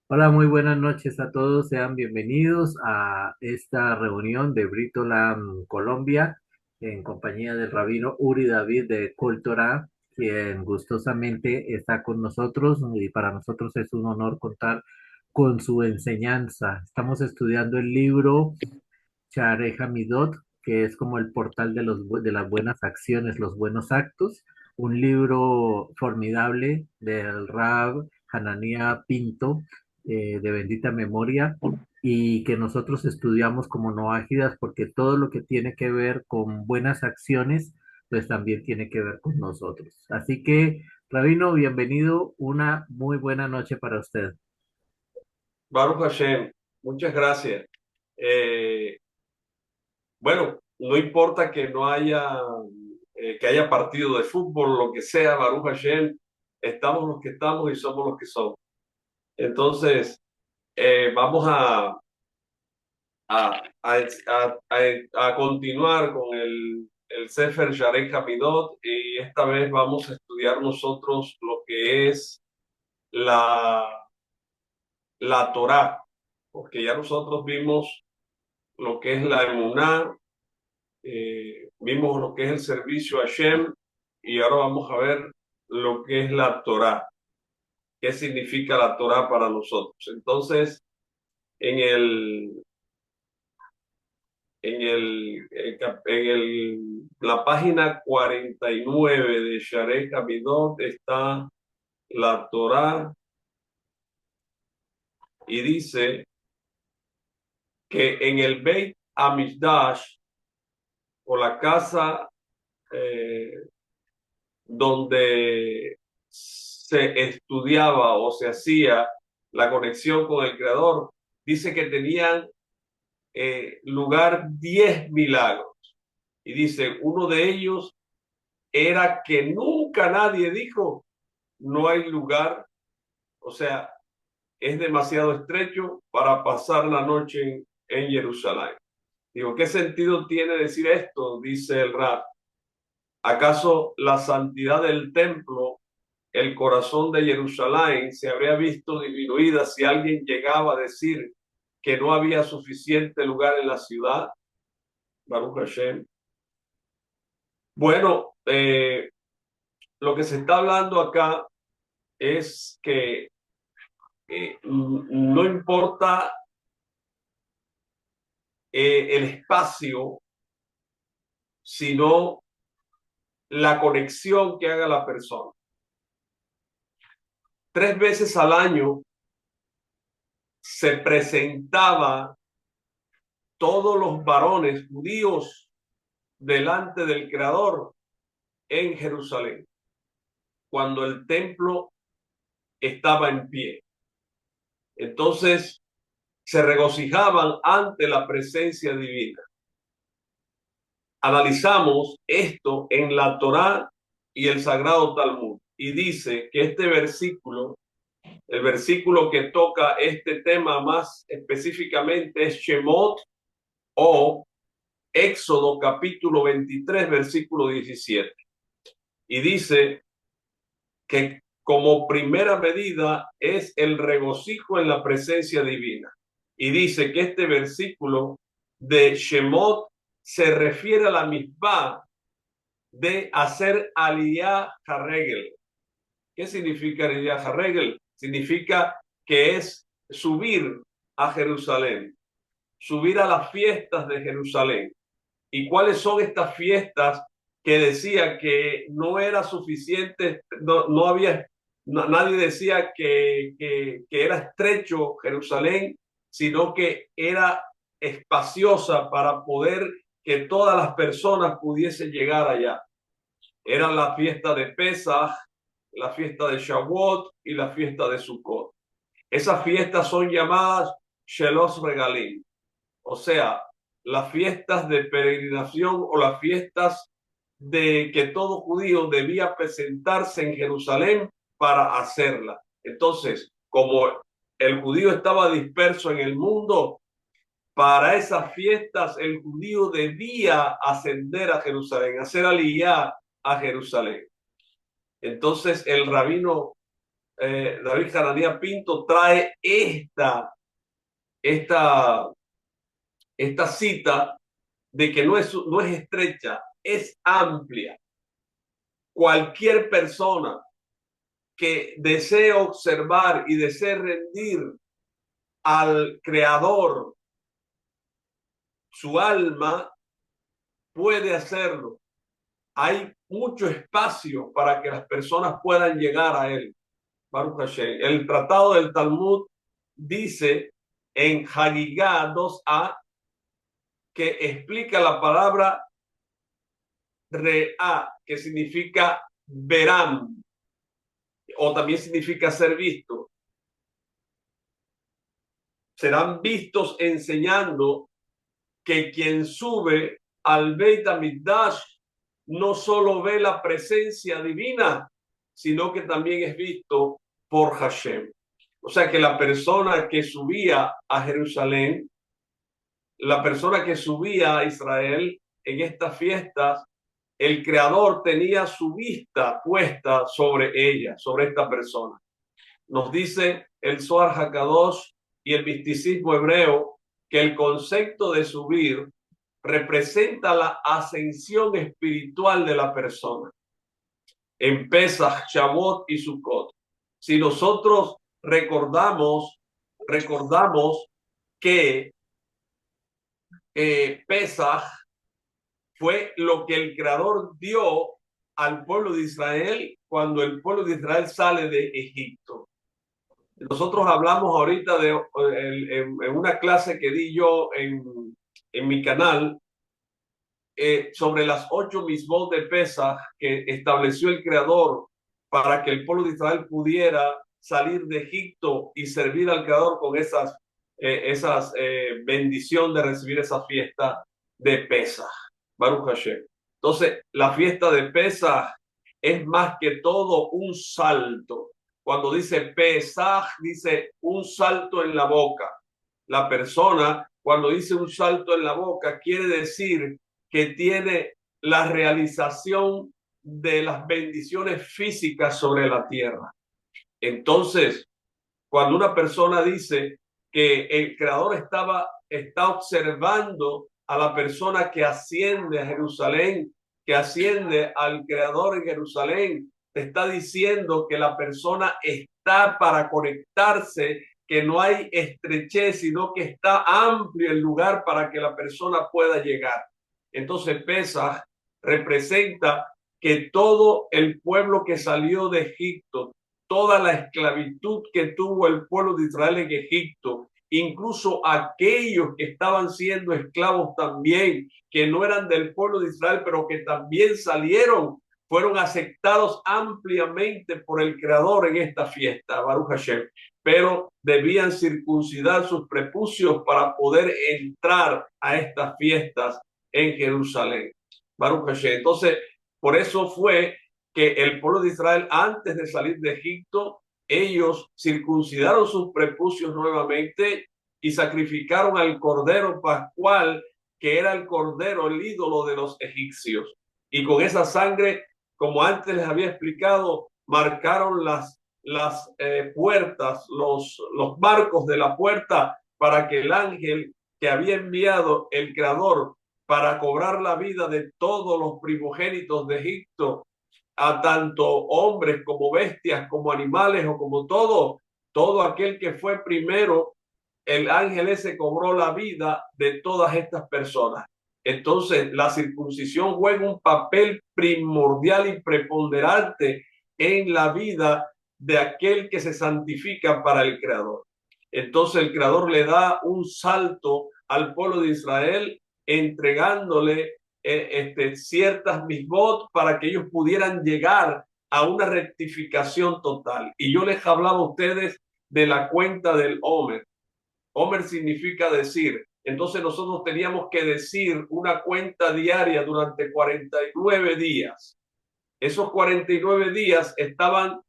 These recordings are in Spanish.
Hola, muy buenas noches a todos. Sean bienvenidos a esta reunión de Britolam Colombia en compañía del rabino Uri David de Kol Torah, quien gustosamente está con nosotros y para nosotros es un honor contar con su enseñanza. Estamos estudiando el libro Shaarei Hamidot, que es como el portal de de las buenas acciones, los buenos actos, un libro formidable del Rab Hanania Pinto, de bendita memoria, y que nosotros estudiamos como noágidas porque todo lo que tiene que ver con buenas acciones, pues también tiene que ver con nosotros. Así que, Rabino, bienvenido, una muy buena noche para usted. Baruch Hashem, muchas gracias. Eh, bueno, no importa que no haya, que haya partido de fútbol, lo que sea, Baruch Hashem, estamos los que estamos y somos los que somos. Entonces, vamos a continuar con el Sefer Sharei Hamidot y esta vez vamos a estudiar nosotros lo que es la, la Torá, porque ya nosotros vimos lo que es la emuná, vimos lo que es el servicio a Hashem y ahora vamos a ver lo que es la Torá, qué significa la Torá para nosotros. Entonces, en el, la página 49 de Sharei Hamidot está la Torá y dice que en el Beit Hamikdash o la casa eh, donde se estudiaba o se hacía la conexión con el Creador, dice que tenían lugar 10 milagros. Y dice, uno de ellos era que nunca nadie dijo, no hay lugar, o sea, es demasiado estrecho para pasar la noche en Jerusalén. Digo, ¿qué sentido tiene decir esto? Dice el Rab. ¿Acaso la santidad del templo, el corazón de Jerusalén, se habría visto disminuida si alguien llegaba a decir que no había suficiente lugar en la ciudad? Baruch Hashem. Bueno, lo que se está hablando acá es que no importa el espacio, sino la conexión que haga la persona. 3 veces al año se presentaba todos los varones judíos delante del Creador en Jerusalén, cuando el templo estaba en pie. Entonces se regocijaban ante la presencia divina. Analizamos esto en la Torá y el Sagrado Talmud y dice que este versículo, el versículo que toca este tema más específicamente es Shemot o Éxodo capítulo 23 versículo 17 y dice que como primera medida es el regocijo en la presencia divina. Y dice que este versículo de Shemot se refiere a la misma de hacer aliyah harregel. ¿Qué significa aliyah harregel? Significa que es subir a Jerusalén, subir a las fiestas de Jerusalén. ¿Y cuáles son estas fiestas que decía que no era suficiente, no había, nadie decía que era estrecho Jerusalén, sino que era espaciosa para poder que todas las personas pudiesen llegar allá? Era la fiesta de Pesach, la fiesta de Shavuot y la fiesta de Sukkot. Esas fiestas son llamadas Shelos Regalim, o sea, las fiestas de peregrinación o las fiestas de que todo judío debía presentarse en Jerusalén para hacerla. Entonces, como el judío estaba disperso en el mundo, para esas fiestas el judío debía ascender a Jerusalén, hacer aliyá a Jerusalén. Entonces el rabino David Jaranía Pinto trae esta, esta cita de que no es estrecha, es amplia. Cualquier persona que desee observar y desee rendir al Creador su alma, puede hacerlo. Hay mucho espacio para que las personas puedan llegar a él. Baruch Hashem. El tratado del Talmud dice en Hagigá 2a que explica la palabra re'a, que significa verán, o también significa ser visto. Serán vistos enseñando que quien sube al Beit HaMikdash no solo ve la presencia divina, sino que también es visto por Hashem. O sea que la persona que subía a Jerusalén, la persona que subía a Israel en estas fiestas, el Creador tenía su vista puesta sobre ella, sobre esta persona. Nos dice el Zohar HaKadosh y el misticismo hebreo que el concepto de subir representa la ascensión espiritual de la persona en Pesach, Shavuot y Sukkot. Si nosotros recordamos que Pesach fue lo que el Creador dio al pueblo de Israel cuando el pueblo de Israel sale de Egipto. Nosotros hablamos ahorita en una clase que di yo en mi canal sobre las 8 mismot de Pesach que estableció el Creador para que el pueblo de Israel pudiera salir de Egipto y servir al Creador con esas bendición de recibir esa fiesta de Pesach. Baruch Hashem. Entonces, la fiesta de Pesach es más que todo un salto. Cuando dice Pesach, dice un salto en la boca. La persona, cuando dice un salto en la boca, quiere decir que tiene la realización de las bendiciones físicas sobre la tierra. Entonces, cuando una persona dice que el Creador está observando a la persona que asciende a Jerusalén, que asciende al Creador en Jerusalén, te está diciendo que la persona está para conectarse, que no hay estrechez, sino que está amplio el lugar para que la persona pueda llegar. Entonces Pesaj representa que todo el pueblo que salió de Egipto, toda la esclavitud que tuvo el pueblo de Israel en Egipto, incluso aquellos que estaban siendo esclavos también, que no eran del pueblo de Israel, pero que también salieron, fueron aceptados ampliamente por el Creador en esta fiesta, Baruch Hashem, pero debían circuncidar sus prepucios para poder entrar a estas fiestas en Jerusalén. Baruch Hashem. Entonces, por eso fue que el pueblo de Israel, antes de salir de Egipto, ellos circuncidaron sus prepucios nuevamente y sacrificaron al cordero pascual, que era el cordero, el ídolo de los egipcios. Y con esa sangre, como antes les había explicado, marcaron las puertas, los marcos de la puerta, para que el ángel que había enviado el Creador para cobrar la vida de todos los primogénitos de Egipto, a tanto hombres como bestias, como animales o como todo aquel que fue primero, el ángel ese cobró la vida de todas estas personas. Entonces, la circuncisión juega un papel primordial y preponderante en la vida de aquel que se santifica para el Creador. Entonces, el Creador le da un salto al pueblo de Israel, entregándole ciertas misbot para que ellos pudieran llegar a una rectificación total. Y yo les hablaba a ustedes de la cuenta del Omer. Omer significa decir. Entonces nosotros teníamos que decir una cuenta diaria durante 49 días. Esos 49 días estaban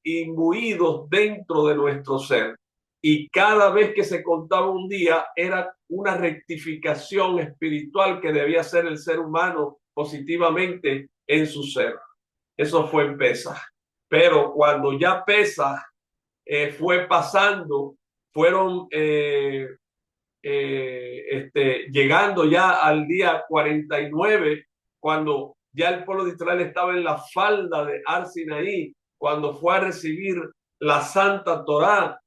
imbuidos dentro de nuestro ser. Y cada vez que se contaba un día era una rectificación espiritual que debía hacer el ser humano positivamente en su ser. Eso fue en Pesaj. Pero cuando ya Pesaj fue pasando, fueron llegando ya al día 49, cuando ya el pueblo de Israel estaba en la falda de Ar Sinaí, cuando fue a recibir la Santa Torá,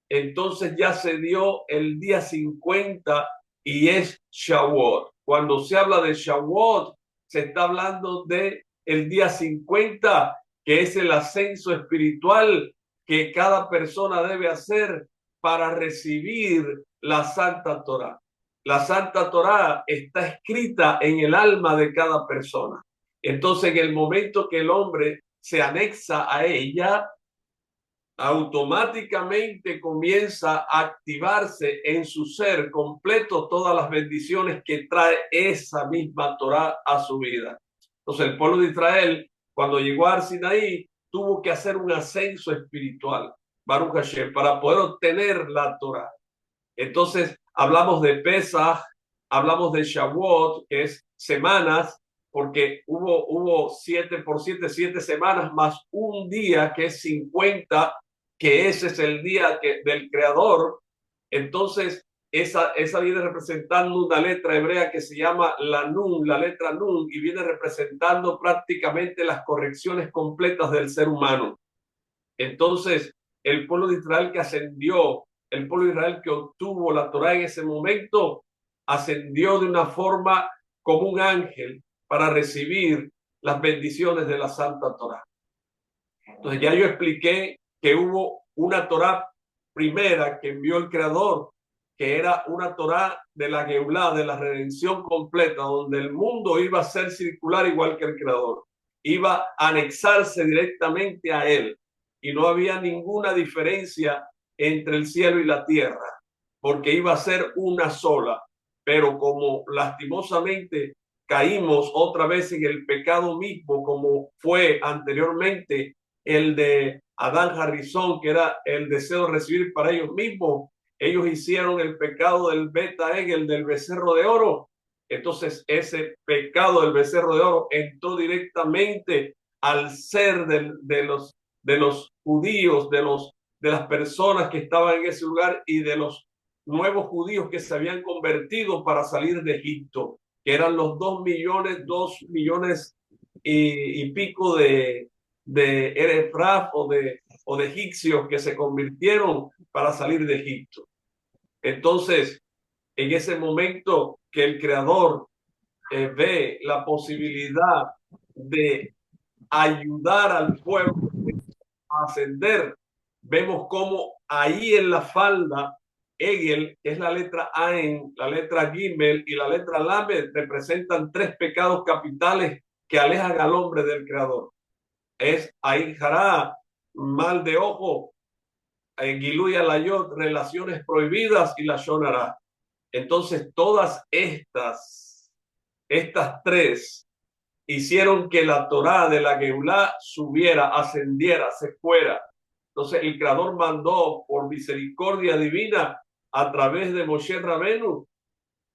entonces ya se dio el día 50 y es Shavuot. Cuando se habla de Shavuot, se está hablando de el día 50, que es el ascenso espiritual que cada persona debe hacer para recibir la Santa Torá. La Santa Torá está escrita en el alma de cada persona. Entonces, en el momento que el hombre se anexa a ella, automáticamente comienza a activarse en su ser completo todas las bendiciones que trae esa misma Torá a su vida. Entonces el pueblo de Israel, cuando llegó a Sinaí, tuvo que hacer un ascenso espiritual, Baruch Hashem, para poder obtener la Torá. Entonces hablamos de Pesaj, hablamos de Shavuot, que es semanas, porque hubo 7 por 7, 7 semanas más un día que es 50, que ese es el día del Creador. Entonces, esa viene representando una letra hebrea que se llama la Nun, la letra Nun, y viene representando prácticamente las correcciones completas del ser humano. Entonces, el pueblo de Israel que ascendió, el pueblo de Israel que obtuvo la Torá en ese momento, ascendió de una forma como un ángel para recibir las bendiciones de la Santa Torá. Entonces ya yo expliqué que hubo una Torá primera que envió el Creador, que era una Torá de la Geulá, de la redención completa, donde el mundo iba a ser circular igual que el Creador, iba a anexarse directamente a él y no había ninguna diferencia entre el cielo y la tierra, porque iba a ser una sola. Pero como lastimosamente caímos otra vez en el pecado mismo, como fue anteriormente el de Adán Harrison, que era el deseo de recibir para ellos mismos, ellos hicieron el pecado del Beta Egel, del becerro de oro. Entonces ese pecado del becerro de oro entró directamente al ser de los judíos, de las personas que estaban en ese lugar y de los nuevos judíos que se habían convertido para salir de Egipto, que eran los 2 millones y pico de Erefraf o de egipcios que se convirtieron para salir de Egipto. Entonces, en ese momento que el Creador ve la posibilidad de ayudar al pueblo a ascender, vemos cómo ahí en la falda, Egel, que es la letra Ain, la letra Gimel y la letra Lamed, representan 3 pecados capitales que alejan al hombre del Creador. Es Ain Jara, mal de ojo, Gilui Alayot, relaciones prohibidas, y la Shonara. Entonces, todas estas 3 hicieron que la Torá de la Geulá subiera, ascendiera, se fuera. Entonces el Creador mandó por misericordia divina a través de Moshe Rabenu,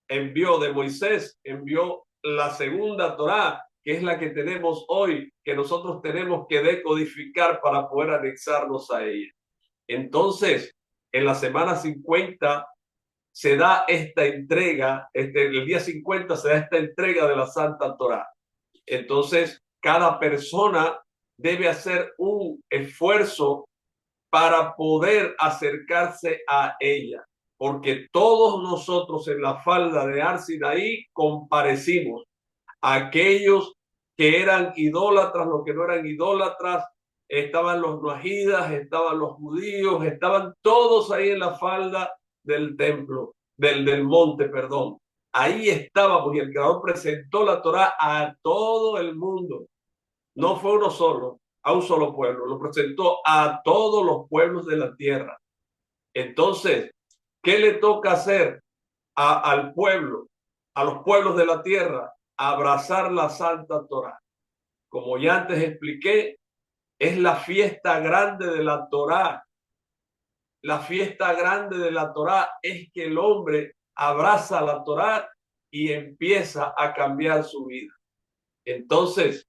envió de Moisés, envió la segunda Torá, que es la que tenemos hoy, que nosotros tenemos que decodificar para poder anexarnos a ella. Entonces, en la semana 50 se da esta entrega, el día 50 se da esta entrega de la Santa Torá. Entonces, cada persona debe hacer un esfuerzo para poder acercarse a ella, porque todos nosotros en la falda de Ar Sinaí comparecimos. Aquellos que eran idólatras, los que no eran idólatras, estaban los nuajidas, estaban los judíos, estaban todos ahí en la falda del templo, del monte, perdón. Ahí estábamos y el Creador presentó la Torá a todo el mundo. No fue uno solo, a un solo pueblo, lo presentó a todos los pueblos de la tierra. Entonces, ¿qué le toca hacer al pueblo, a los pueblos de la tierra? Abrazar la Santa Torá. Como ya antes expliqué, es la fiesta grande de la Torá. La fiesta grande de la Torá es que el hombre abraza la Torá y empieza a cambiar su vida. Entonces,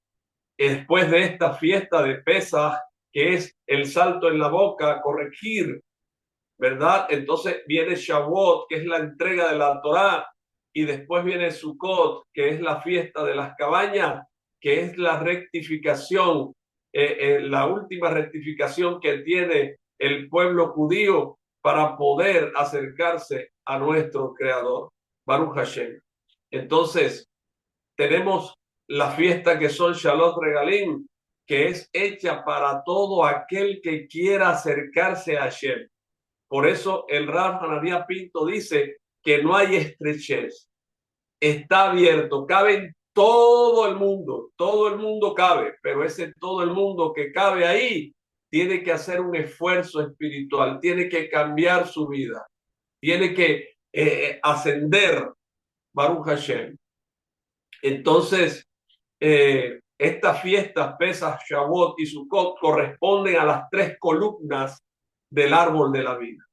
después de esta fiesta de Pesaj, que es el salto en la boca, corregir, ¿verdad? Entonces viene Shavuot, que es la entrega de la Torá, y después viene Sukkot, que es la fiesta de las cabañas, que es la rectificación, la última rectificación que tiene el pueblo judío para poder acercarse a nuestro Creador, Baruch Hashem. Entonces, tenemos la fiesta que son Shalot Regalim, que es hecha para todo aquel que quiera acercarse a Hashem. Por eso el Rav Hananía Pinto dice que no hay estrechez, está abierto, cabe todo el mundo cabe, pero ese todo el mundo que cabe ahí tiene que hacer un esfuerzo espiritual, tiene que cambiar su vida, tiene que ascender, Baruch Hashem. Entonces, estas fiestas, Pesach, Shavuot y Sukkot, corresponden a las tres columnas del árbol de la vida.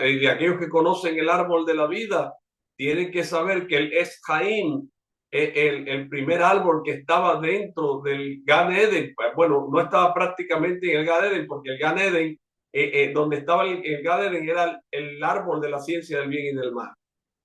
Y aquellos que conocen el árbol de la vida tienen que saber que el Es Jaim, el primer árbol que estaba dentro del Gan Eden, bueno, no estaba prácticamente en el Gan Eden, porque el Gan Eden, donde estaba el Gan Eden era el árbol de la ciencia del bien y del mal.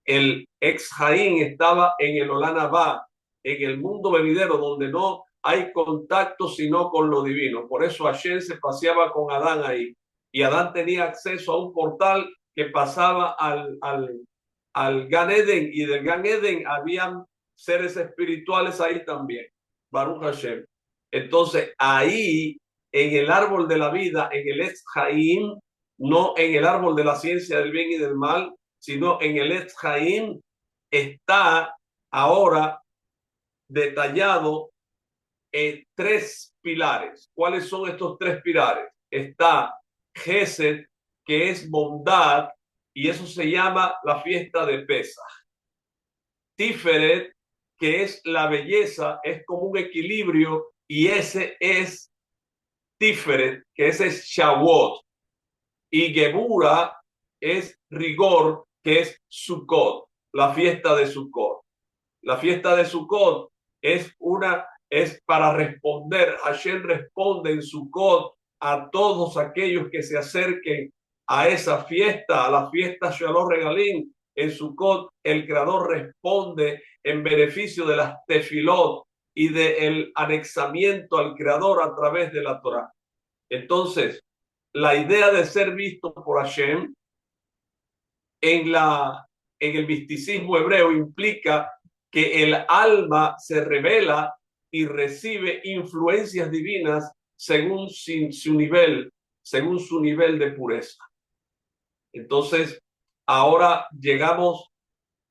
El ex Jaim estaba en el Olam Haba, en el mundo venidero, donde no hay contacto sino con lo divino. Por eso Hashem se paseaba con Adán ahí. Y Adán tenía acceso a un portal que pasaba al Gan Eden, y del Gan Eden habían seres espirituales ahí también. Baruch Hashem. Entonces, ahí, en el árbol de la vida, en el ex Jaim, no en el árbol de la ciencia del bien y del mal, sino en el Etz Haim, está ahora detallado en tres pilares. ¿Cuáles son estos tres pilares? Está Gesed, que es bondad, y eso se llama la fiesta de Pesach. Tiferet, que es la belleza, es como un equilibrio, y ese es Tiferet, que ese es Shavuot. Y Gebura es rigor, que es Sukkot, la fiesta de Sukkot. La fiesta de Sukkot es para responder. Hashem responde en Sukkot a todos aquellos que se acerquen a esa fiesta, a la fiesta Shalom Regalim. En Sukkot el Creador responde en beneficio de las tefilot y del anexamiento al Creador a través de la Torah. Entonces, la idea de ser visto por Hashem en el misticismo hebreo implica que el alma se revela y recibe influencias divinas según su nivel de pureza. Entonces, ahora llegamos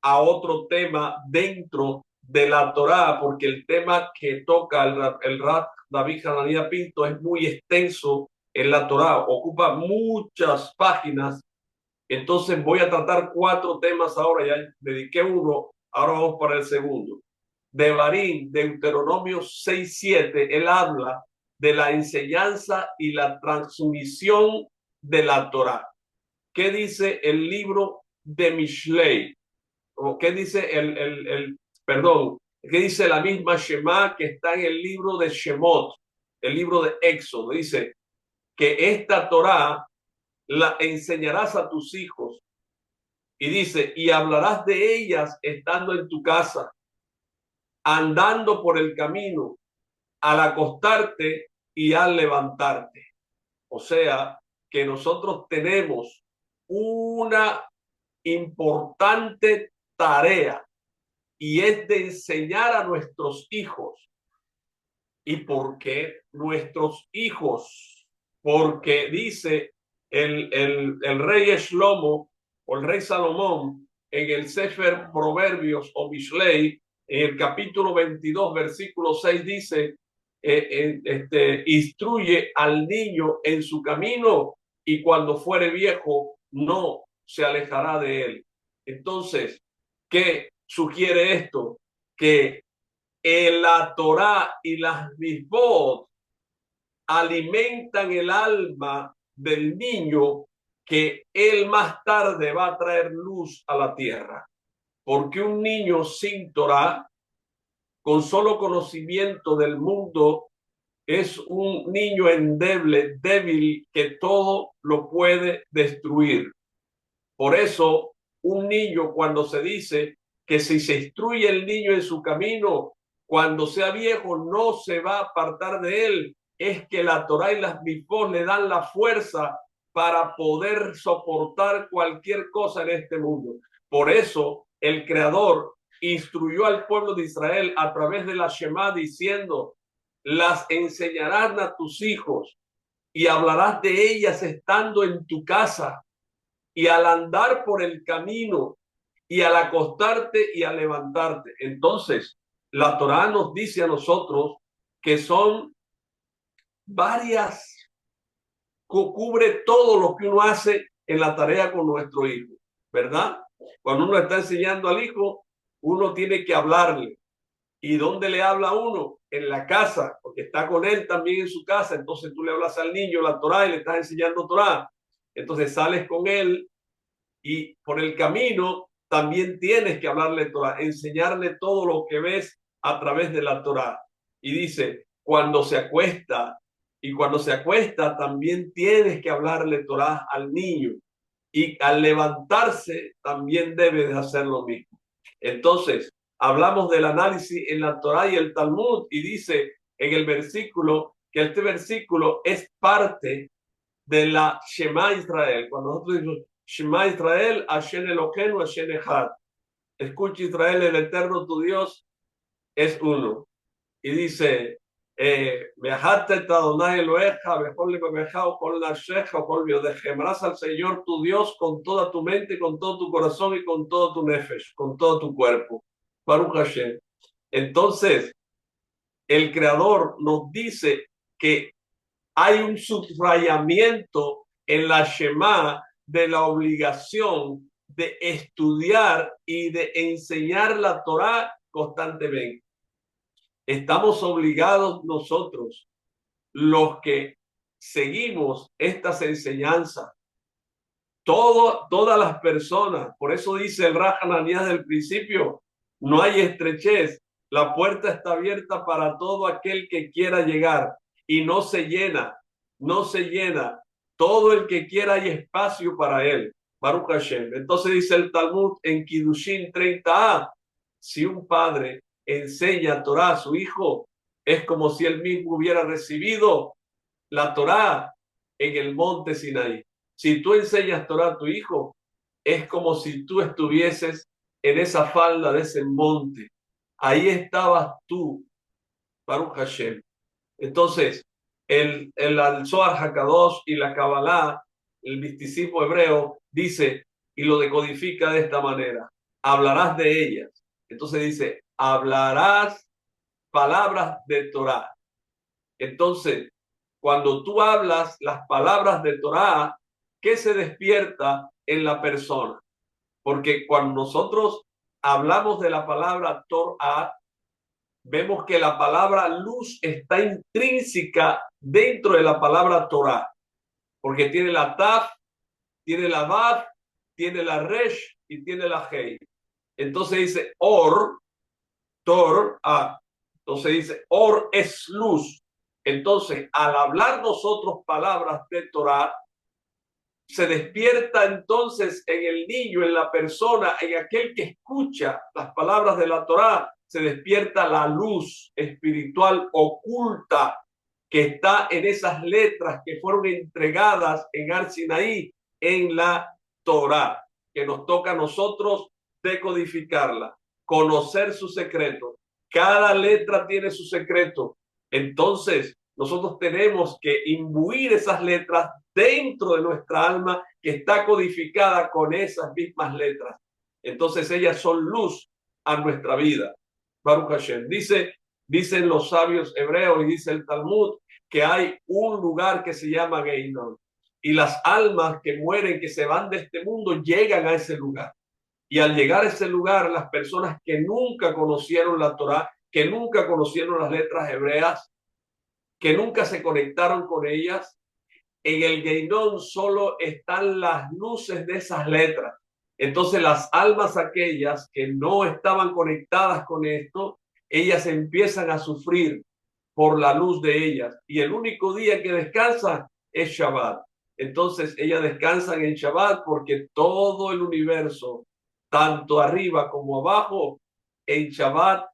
a otro tema dentro de la Torá, porque el tema que toca el Rav David Hananía Pinto es muy extenso en la Torá, ocupa muchas páginas. Entonces voy a tratar cuatro temas ahora, ya dediqué uno, ahora vamos para el segundo. Devarim, Deuteronomio 6:7, él habla de la enseñanza y la transmisión de la Torá. ¿Qué dice el libro de Mishlei? ¿O qué dice qué dice la misma Shema que está en el libro de Shemot, el libro de Éxodo? Dice que esta Torá la enseñarás a tus hijos, y dice, y hablarás de ellas estando en tu casa, andando por el camino, al acostarte y al levantarte. O sea, que nosotros tenemos una importante tarea, y es de enseñar a nuestros hijos. ¿Y por qué nuestros hijos? Porque dice el rey Shlomo o el rey Salomón en el Sefer Proverbios o Mishlei, en el capítulo 22, versículo 6, dice, instruye al niño en su camino, y cuando fuere viejo no se alejará de él. Entonces, ¿qué sugiere esto? Que la Torá y las Mizvot alimentan el alma del niño, que él más tarde va a traer luz a la tierra. Porque un niño sin Torá, con solo conocimiento del mundo es un niño endeble, débil, que todo lo puede destruir. Por eso, un niño, cuando se dice que si se instruye el niño en su camino, cuando sea viejo no se va a apartar de él, es que la Torá y las mitzvot le dan la fuerza para poder soportar cualquier cosa en este mundo. Por eso el Creador instruyó al pueblo de Israel a través de la Shema diciendo: las enseñarás a tus hijos y hablarás de ellas estando en tu casa y al andar por el camino y al acostarte y al levantarte. Entonces, la Torá nos dice a nosotros que son varias, cubre todo lo que uno hace en la tarea con nuestro hijo, ¿verdad? Cuando uno está enseñando al hijo, uno tiene que hablarle. ¿Y dónde le habla uno? En la casa, porque está con él también en su casa. Entonces tú le hablas al niño la Torá y le estás enseñando Torá. Entonces sales con él y por el camino también tienes que hablarle Torah, enseñarle todo lo que ves a través de la Torah. Y dice, cuando se acuesta también tienes que hablarle Torah al niño. Y al levantarse también debe de hacer lo mismo. Entonces, hablamos del análisis en la Torah y el Talmud y dice en el versículo que este versículo es parte de la Shema Israel. Cuando nosotros decimos Shema Israel, Hashem Eloheinu, Hashem Echad. Escucha Israel, el Eterno tu Dios es uno. Y dice, viajaste Adonai Eloheja, mejor le bebejao con la sheja, con biodejemarás al Señor tu Dios con toda tu mente, con todo tu corazón y con todo tu nefesh, con todo tu cuerpo. Baruch Hashem. Entonces, el Creador nos dice que hay un subrayamiento en la Shema de la obligación de estudiar y de enseñar la Torá constantemente. Estamos obligados nosotros, los que seguimos estas enseñanzas, todas las personas, por eso dice el Raj Hananías del principio, no hay estrechez, la puerta está abierta para todo aquel que quiera llegar y no se llena, no se llena. Todo el que quiera hay espacio para él. Baruch Hashem. Entonces dice el Talmud en Kiddushin 30a, si un padre enseña Torah a su hijo, es como si él mismo hubiera recibido la Torah en el monte Sinaí. Si tú enseñas Torah a tu hijo, es como si tú estuvieses en esa falda de ese monte. Ahí estabas tú, Baruch Hashem. Entonces, el Zohar Hakadosh y la Kabbalah, el misticismo hebreo, dice y lo decodifica de esta manera: hablarás de ellas. Entonces dice, hablarás palabras de Torah. Entonces, cuando tú hablas las palabras de Torah, ¿qué se despierta en la persona? Porque cuando nosotros hablamos de la palabra Torah, vemos que la palabra luz está intrínseca dentro de la palabra Torah, porque tiene la Taf, tiene la Vav, tiene la Resh y tiene la Hei. Entonces dice Torah. Entonces dice, Or es luz. Entonces, al hablar nosotros palabras de Torah, se despierta entonces en el niño, en la persona, en aquel que escucha las palabras de la Torá, se despierta la luz espiritual oculta que está en esas letras que fueron entregadas en Ar Sinaí, en la Torá, que nos toca a nosotros decodificarla, conocer su secreto. Cada letra tiene su secreto. Entonces, nosotros tenemos que imbuir esas letras dentro de nuestra alma que está codificada con esas mismas letras. Entonces ellas son luz a nuestra vida. Baruch Hashem. Dicen los sabios hebreos y dice el Talmud que hay un lugar que se llama Geinom. Y las almas que mueren, que se van de este mundo, llegan a ese lugar. Y al llegar a ese lugar, las personas que nunca conocieron la Torá, que nunca conocieron las letras hebreas, que nunca se conectaron con ellas, en el Geinón solo están las luces de esas letras. Entonces las almas aquellas que no estaban conectadas con esto, ellas empiezan a sufrir por la luz de ellas. Y el único día que descansa es Shabbat. Entonces ellas descansan en Shabbat porque todo el universo, tanto arriba como abajo, en Shabbat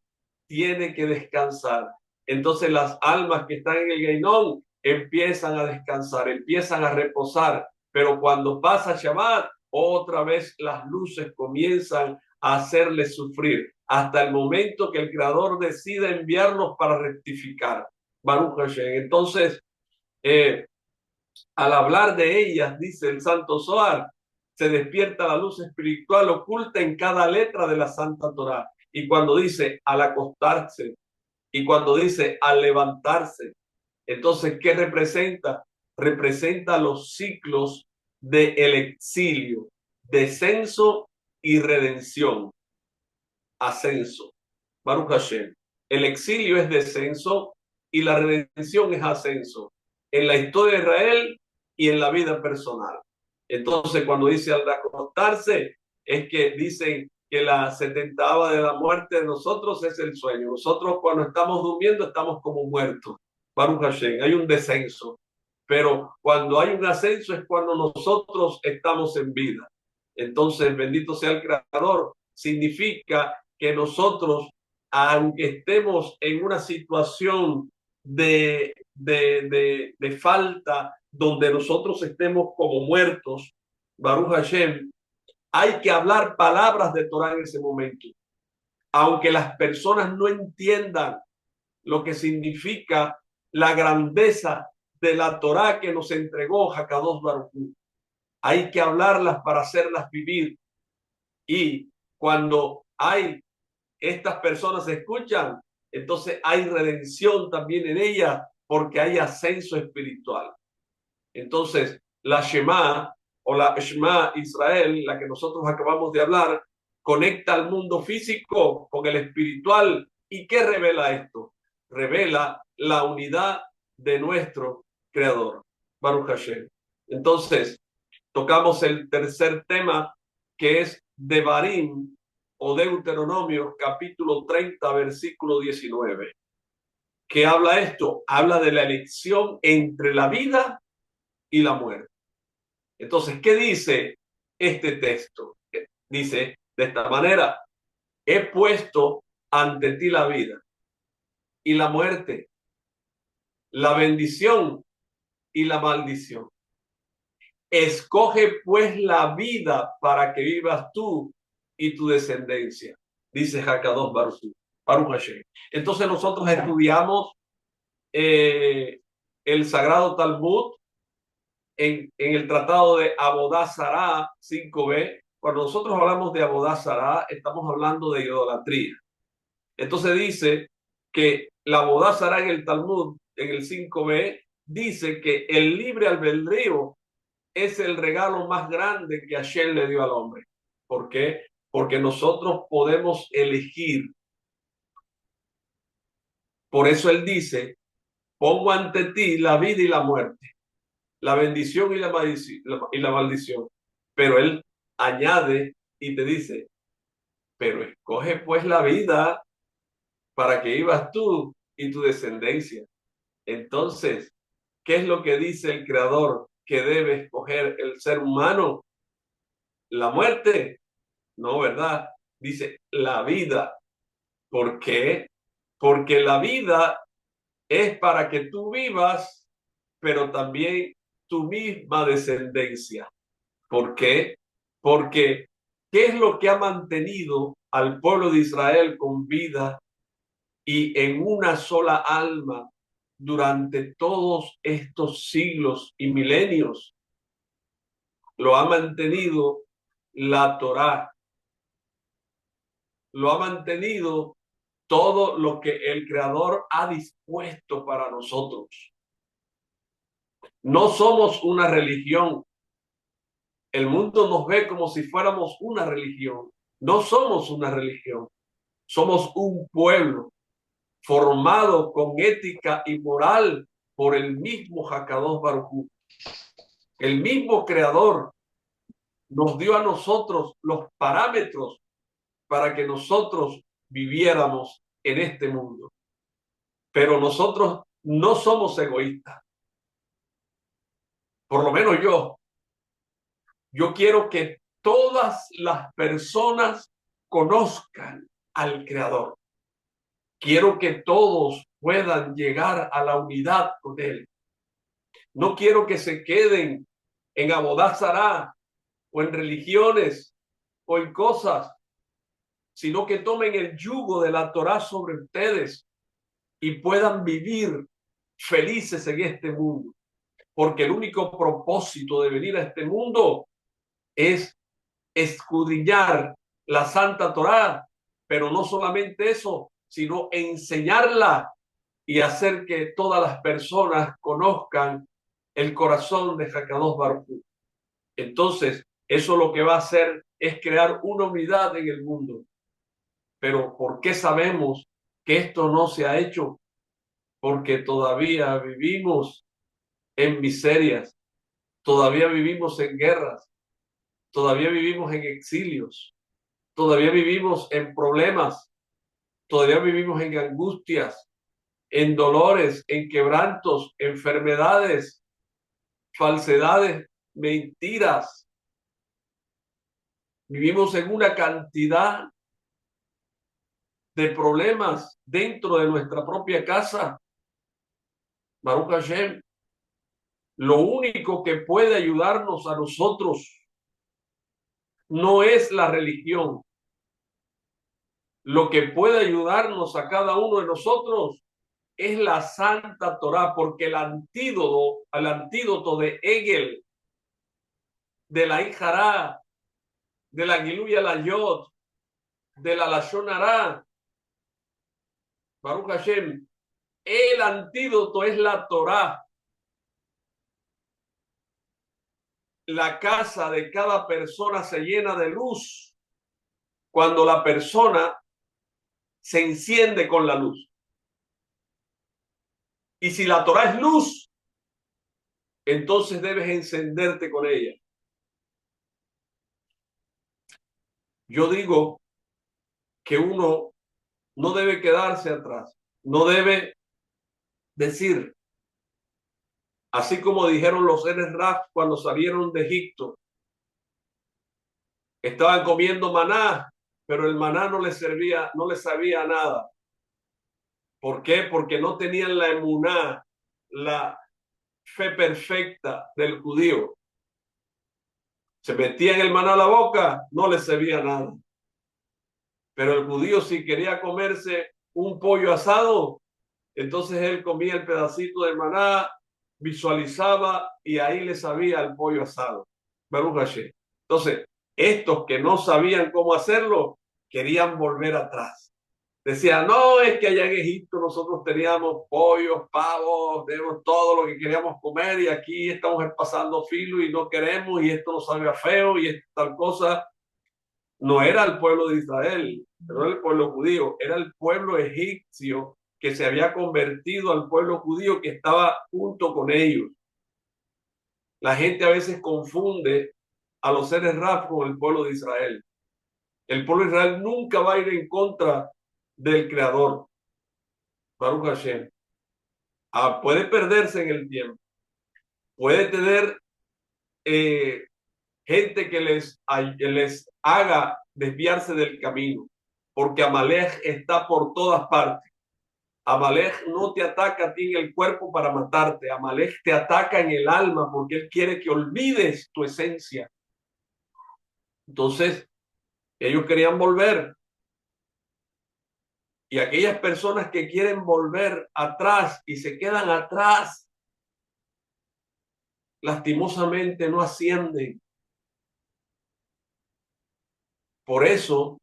tiene que descansar. Entonces las almas que están en el Geinón empiezan a descansar, empiezan a reposar, pero cuando pasa Shabbat, otra vez las luces comienzan a hacerles sufrir hasta el momento que el Creador decida enviarlos para rectificar. Baruch Hashem. Entonces, al hablar de ellas, dice el Santo Zohar, se despierta la luz espiritual oculta en cada letra de la Santa Torá. Y cuando dice al acostarse, y cuando dice al levantarse, entonces, ¿qué representa? Representa los ciclos del exilio, descenso y redención, ascenso. Baruch Hashem. El exilio es descenso y la redención es ascenso en la historia de Israel y en la vida personal. Entonces, cuando dice al acostarse, es que dicen que la 70ª de la muerte de nosotros es el sueño. Nosotros cuando estamos durmiendo estamos como muertos. Baruch Hashem, hay un descenso. Pero cuando hay un ascenso es cuando nosotros estamos en vida. Entonces, bendito sea el Creador, significa que nosotros, aunque estemos en una situación de falta, donde nosotros estemos como muertos, Baruch Hashem, hay que hablar palabras de Torah en ese momento. Aunque las personas no entiendan lo que significa la grandeza de la Torah que nos entregó Hakadosh Baruj Hu, hay que hablarlas para hacerlas vivir. Y cuando hay estas personas escuchan, entonces hay redención también en ellas porque hay ascenso espiritual. Entonces, la Shema o la Shema Israel, la que nosotros acabamos de hablar, conecta al mundo físico con el espiritual. ¿Y qué revela esto? Revela la unidad de nuestro Creador, Baruch Hashem. Entonces, tocamos el tercer tema, que es Devarim o Deuteronomio, capítulo 30, versículo 19. ¿Qué habla esto? Habla de la elección entre la vida y la muerte. Entonces, ¿qué dice este texto? Dice de esta manera: he puesto ante ti la vida y la muerte, la bendición y la maldición. Escoge pues la vida para que vivas tú y tu descendencia, dice Hakadosh Baruch Hashem. Entonces nosotros estudiamos el Sagrado Talmud en el tratado de Abodá Zará 5b. Cuando nosotros hablamos de Abodá Zará, estamos hablando de idolatría. Entonces dice que la Abodá Zará en el Talmud, en el 5b, dice que el libre albedrío es el regalo más grande que Hashem le dio al hombre. ¿Por qué? Porque nosotros podemos elegir. Por eso él dice: pongo ante ti la vida y la muerte, la bendición y la maldición. Pero él añade y te dice: pero escoge pues la vida para que vivas tú y tu descendencia. Entonces, ¿qué es lo que dice el Creador que debe escoger el ser humano? ¿La muerte? No, ¿verdad? Dice la vida. ¿Por qué? Porque la vida es para que tú vivas, pero también tu misma descendencia. ¿Por qué? Porque ¿qué es lo que ha mantenido al pueblo de Israel con vida y en una sola alma durante todos estos siglos y milenios? Lo ha mantenido la Torá, lo ha mantenido todo lo que el Creador ha dispuesto para nosotros. No somos una religión. El mundo nos ve como si fuéramos una religión. No somos una religión. Somos un pueblo formado con ética y moral por el mismo Hakadosh Baruj Hu. El mismo Creador nos dio a nosotros los parámetros para que nosotros viviéramos en este mundo. pero nosotros no somos egoístas. Por lo menos yo. Yo quiero que todas las personas conozcan al Creador. Quiero que todos puedan llegar a la unidad con Él. No quiero que se queden en Abodazará o en religiones o en cosas, sino que tomen el yugo de la Torá sobre ustedes y puedan vivir felices en este mundo. Porque el único propósito de venir a este mundo es escudriñar la Santa Torá, pero no solamente eso, sino enseñarla y hacer que todas las personas conozcan el corazón de Hakadosh Baruj Hu. Entonces, eso lo que va a hacer es crear una unidad en el mundo. Pero ¿por qué sabemos que esto no se ha hecho? Porque todavía vivimos en miserias, todavía vivimos en guerras, todavía vivimos en exilios, todavía vivimos en problemas, todavía vivimos en angustias, en dolores, en quebrantos, enfermedades, falsedades, mentiras. Vivimos en una cantidad de problemas dentro de nuestra propia casa. Baruch Hashem, lo único que puede ayudarnos a nosotros no es la religión. Lo que puede ayudarnos a cada uno de nosotros es la Santa Torá, porque el antídoto de Hegel, de la Ijará, de la Giluya la Yod, de la Lashon Hará, Baruch Hashem, el antídoto es la Torá. La casa de cada persona se llena de luz cuando la persona se enciende con la luz. Y si la Torá es luz, entonces debes encenderte con ella. Yo digo que uno no debe quedarse atrás, no debe decir, así como dijeron los seres Raf cuando salieron de Egipto, estaban comiendo maná, pero el maná no les servía, no les sabía nada. ¿Por qué? Porque no tenían la emuná, la fe perfecta del judío. Se metían el maná a la boca, no les servía nada. Pero el judío, si quería comerse un pollo asado, entonces él comía el pedacito de maná, visualizaba y ahí le sabía el pollo asado. Baruch Hashem. Entonces, estos que no sabían cómo hacerlo, querían volver atrás. Decían, no, es que allá en Egipto nosotros teníamos pollos, pavos, teníamos todo lo que queríamos comer y aquí estamos pasando filo y no queremos y esto nos sabe a feo y esta tal cosa. No era el pueblo de Israel, no era el pueblo judío, era el pueblo egipcio que se había convertido al pueblo judío que estaba junto con ellos. La gente a veces confunde a los seres Raf con el pueblo de Israel. El pueblo de Israel nunca va a ir en contra del Creador. Baruch Hashem. Puede perderse en el tiempo, puede tener gente que les haga desviarse del camino, porque Amalek está por todas partes. Amalek no te ataca a ti en el cuerpo para matarte, Amalek te ataca en el alma porque él quiere que olvides tu esencia. Entonces, ellos querían volver. Y aquellas personas que quieren volver atrás y se quedan atrás, lastimosamente no ascienden. Por eso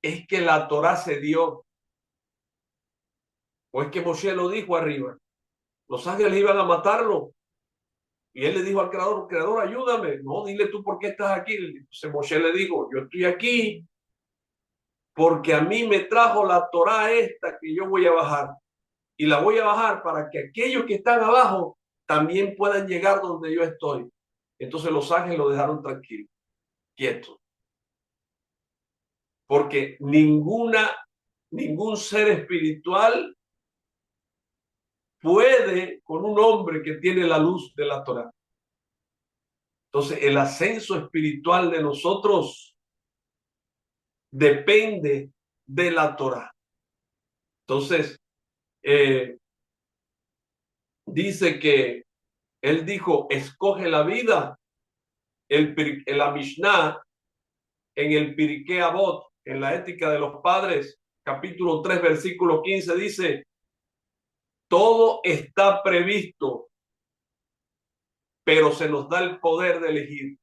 es que la Torá se dio. O es que Moshe lo dijo arriba. Los ángeles iban a matarlo. Y él le dijo al creador, creador, ayúdame. No, dile tú por qué estás aquí. Entonces Moshe le dijo, yo estoy aquí porque a mí me trajo la Torá esta que yo voy a bajar. Y la voy a bajar para que aquellos que están abajo también puedan llegar donde yo estoy. Entonces los ángeles lo dejaron tranquilo, quieto. Porque ningún ser espiritual puede con un hombre que tiene la luz de la Torá. Entonces, el ascenso espiritual de nosotros depende de la Torá. Entonces, eh, dice que él dijo, escoge la vida. La Mishnah en el Pirkei Avot, en la ética de los padres, capítulo 3, versículo 15, dice, todo está previsto, pero se nos da el poder de elegir.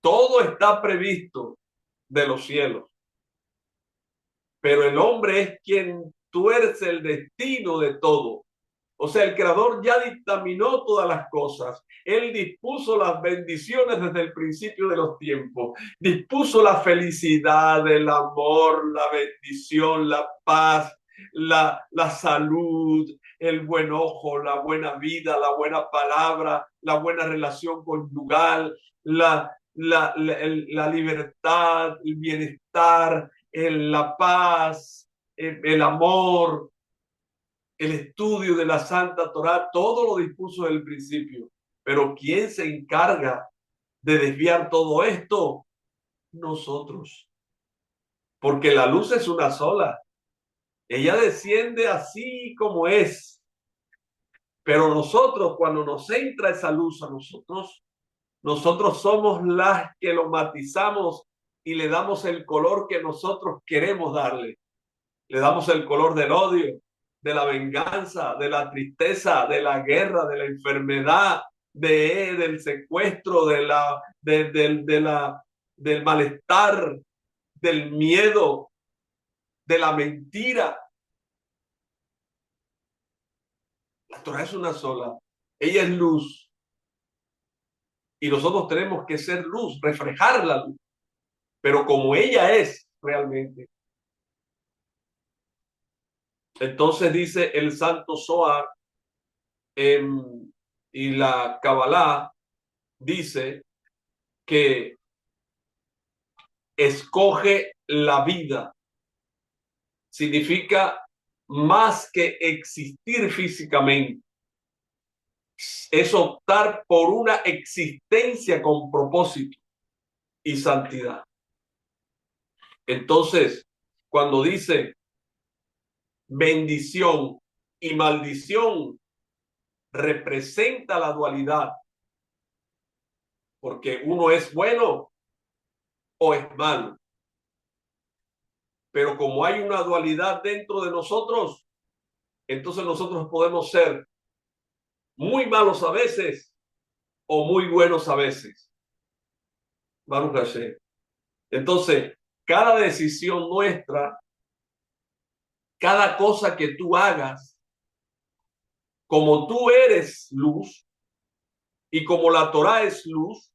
Todo está previsto de los cielos, pero el hombre es quien tuerce el destino de todo. O sea, el Creador ya dictaminó todas las cosas. Él dispuso las bendiciones desde el principio de los tiempos. Dispuso la felicidad, el amor, la bendición, la paz, la salud, el buen ojo, la buena vida, la buena palabra, la buena relación conyugal, la libertad, el bienestar, la paz, el amor, el estudio de la Santa Torá, todo lo dispuso desde el principio. Pero ¿quién se encarga de desviar todo esto? Nosotros. Porque la luz es una sola. Ella desciende así como es. Pero nosotros, cuando nos entra esa luz a nosotros somos las que lo matizamos y le damos el color que nosotros queremos darle. Le damos el color del odio, de la venganza, de la tristeza, de la guerra, de la enfermedad, del secuestro, del malestar, del miedo, de la mentira. La Torah es una sola. Ella es luz. Y nosotros tenemos que ser luz, reflejar la luz. Pero como ella es realmente. Entonces dice el Santo Zohar y la Kabbalah dice que escoge la vida. Significa más que existir físicamente. Es optar por una existencia con propósito y santidad. Entonces, cuando dice bendición y maldición, representa la dualidad. Porque uno es bueno o es malo. Pero como hay una dualidad dentro de nosotros, entonces nosotros podemos ser muy malos a veces o muy buenos a veces. Baruch Hashem. Entonces, cada decisión nuestra, cada cosa que tú hagas, como tú eres luz y como la Torah es luz,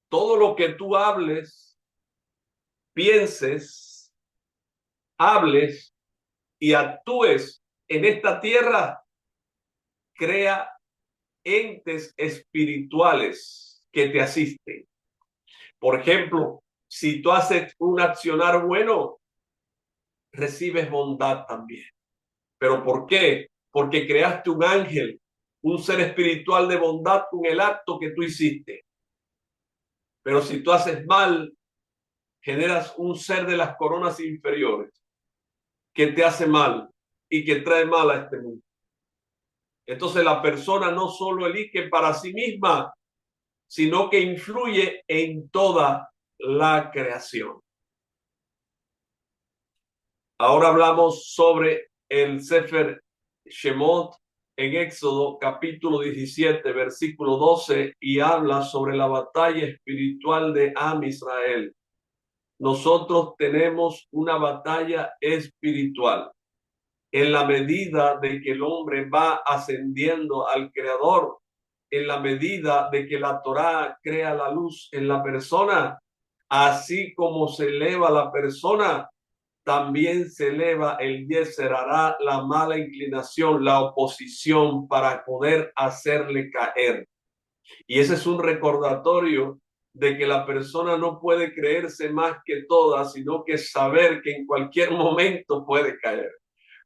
todo lo que tú hables, pienses, hables y actúes en esta tierra, crea entes espirituales que te asisten. Por ejemplo, si tú haces un accionar bueno, recibes bondad también. ¿Pero por qué? Porque creaste un ángel, un ser espiritual de bondad con el acto que tú hiciste. Pero si tú haces mal, generas un ser de las coronas inferiores que te hace mal y que trae mal a este mundo. Entonces la persona no solo elige para sí misma, sino que influye en toda la creación. Ahora hablamos sobre el Sefer Shemot en Éxodo capítulo 17, versículo 12, y habla sobre la batalla espiritual de Am Israel. Nosotros tenemos una batalla espiritual. En la medida de que el hombre va ascendiendo al Creador, en la medida de que la Torá crea la luz en la persona, así como se eleva la persona, también se eleva el Yetzer Hará, la mala inclinación, la oposición para poder hacerle caer. Y ese es un recordatorio de que la persona no puede creerse más que toda, sino que saber que en cualquier momento puede caer.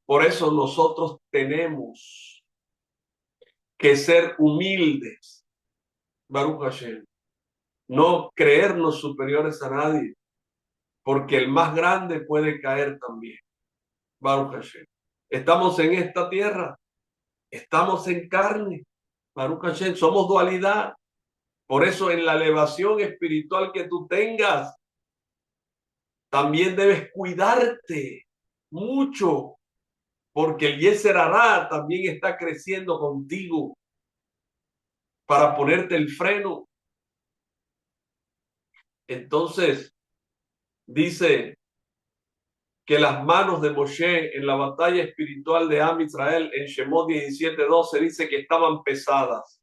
Por eso nosotros tenemos que ser humildes, Baruch Hashem, no creernos superiores a nadie, porque el más grande puede caer también, Baruch Hashem. Estamos en esta tierra, estamos en carne, Baruch Hashem, somos dualidad. Por eso en la elevación espiritual que tú tengas, también debes cuidarte mucho, porque el Yetzer Hará también está creciendo contigo para ponerte el freno. Entonces, dice que las manos de Moshe en la batalla espiritual de Am Israel en Shemot 17:12 dice que estaban pesadas,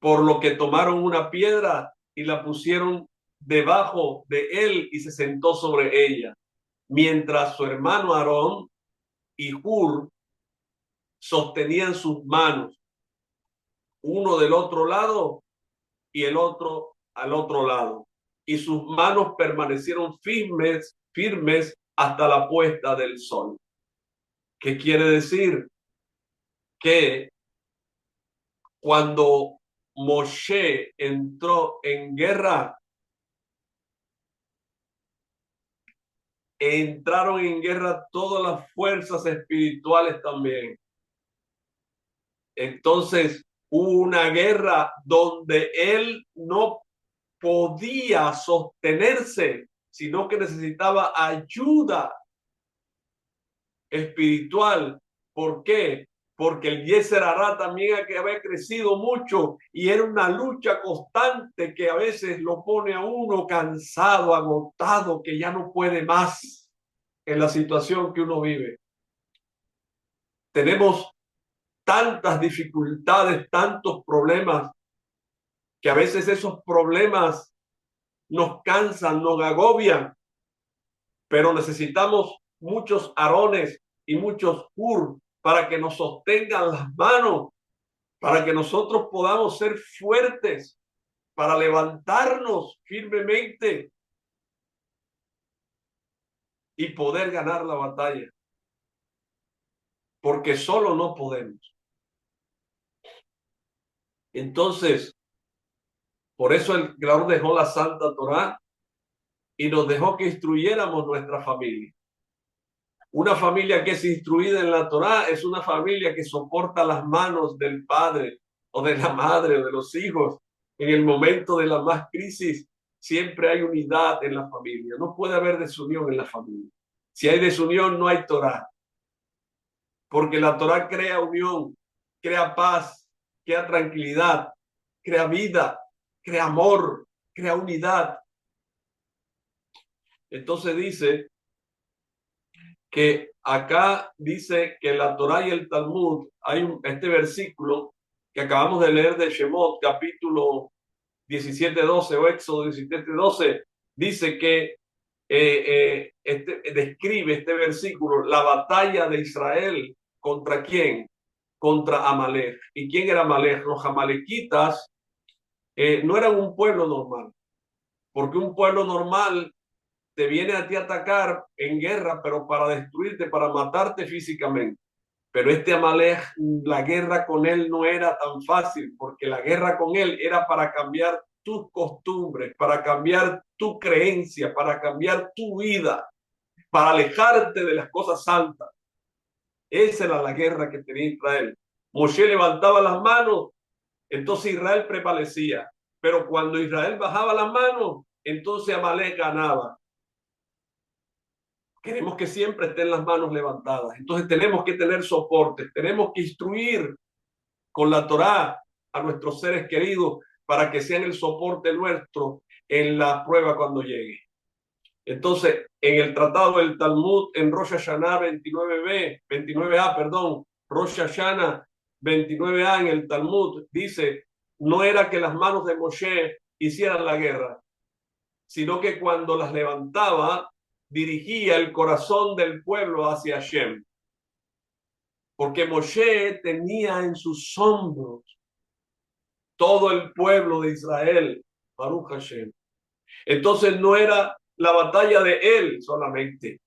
por lo que tomaron una piedra y la pusieron debajo de él y se sentó sobre ella, mientras su hermano Aarón y Hur sostenían sus manos, uno del otro lado y el otro al otro lado, y sus manos permanecieron firmes hasta la puesta del sol. ¿Qué quiere decir? Que cuando Moshe entró en guerra, entraron en guerra todas las fuerzas espirituales también. Entonces hubo una guerra donde él no podía sostenerse, sino que necesitaba ayuda espiritual. ¿Por qué? Porque el Yetzer Hará también había crecido mucho y era una lucha constante que a veces lo pone a uno cansado, agotado, que ya no puede más en la situación que uno vive. Tenemos tantas dificultades, tantos problemas, que a veces esos problemas nos cansan, nos agobian, pero necesitamos muchos Aarones y muchos Hur para que nos sostengan las manos, para que nosotros podamos ser fuertes, para levantarnos firmemente y poder ganar la batalla, porque solo no podemos. Entonces, por eso el Creador dejó la Santa Torá y nos dejó que instruyéramos nuestra familia. Una familia que es instruida en la Torá es una familia que soporta las manos del padre o de la madre o de los hijos. En el momento de la más crisis, siempre hay unidad en la familia. No puede haber desunión en la familia. Si hay desunión, no hay Torá. Porque la Torá crea unión, crea paz, crea tranquilidad, crea vida, crea amor, crea unidad. Entonces dice que acá dice que la Torá y el Talmud, hay este versículo que acabamos de leer de Shemot, capítulo 17:12 o Éxodo 17:12, dice que describe este versículo la batalla de Israel. ¿Contra quién? Contra Amalek. ¿Y quién era Amalek? Los amalequitas no eran un pueblo normal, porque un pueblo normal te viene a ti a atacar en guerra, pero para destruirte, para matarte físicamente. Pero este Amalek, la guerra con él no era tan fácil, porque la guerra con él era para cambiar tus costumbres, para cambiar tu creencia, para cambiar tu vida, para alejarte de las cosas santas. Esa era la guerra que tenía Israel. Moshe levantaba las manos, entonces Israel prevalecía. Pero cuando Israel bajaba las manos, entonces Amalek ganaba. Queremos que siempre estén las manos levantadas. Entonces tenemos que tener soporte, tenemos que instruir con la Torá a nuestros seres queridos para que sean el soporte nuestro en la prueba cuando llegue. Entonces, en el tratado del Talmud, en Rosh Hashanah 29a, Rosh Hashanah 29a en el Talmud, dice, no era que las manos de Moshe hicieran la guerra, sino que cuando las levantaba, dirigía el corazón del pueblo hacia Hashem. Porque Moshe tenía en sus hombros todo el pueblo de Israel, Baruch Hashem. Entonces no era la batalla de él solamente,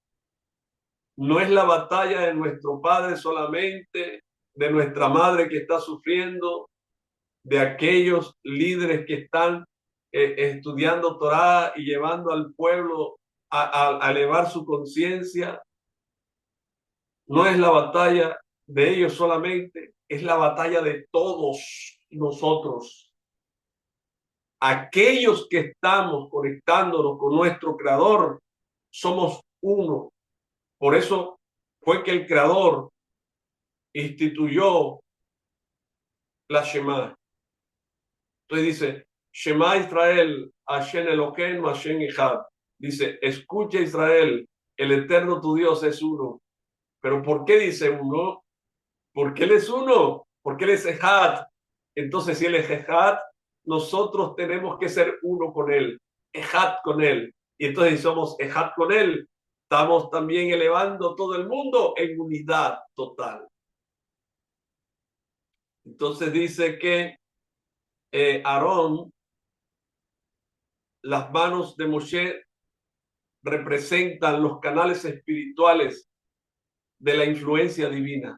No es la batalla de nuestro padre solamente, de nuestra madre que está sufriendo, de aquellos líderes que están estudiando Torá y llevando al pueblo a elevar su conciencia. No es la batalla de ellos solamente, es la batalla de todos nosotros. Aquellos que estamos conectándonos con nuestro Creador, somos uno. Por eso fue que el Creador instituyó la Shema. Entonces dice, Shema Israel, Hashem Elokeinu, Hashem Echad. Dice, escucha Israel, el eterno tu Dios es uno. Pero ¿por qué dice uno? Porque Él es uno, porque Él es Echad. Entonces, si Él es Echad, nosotros tenemos que ser uno con Él, Echad con Él. Y entonces, si somos Echad con Él, estamos también elevando todo el mundo en unidad total. Entonces dice que Aarón, las manos de Moshe representan los canales espirituales de la influencia divina.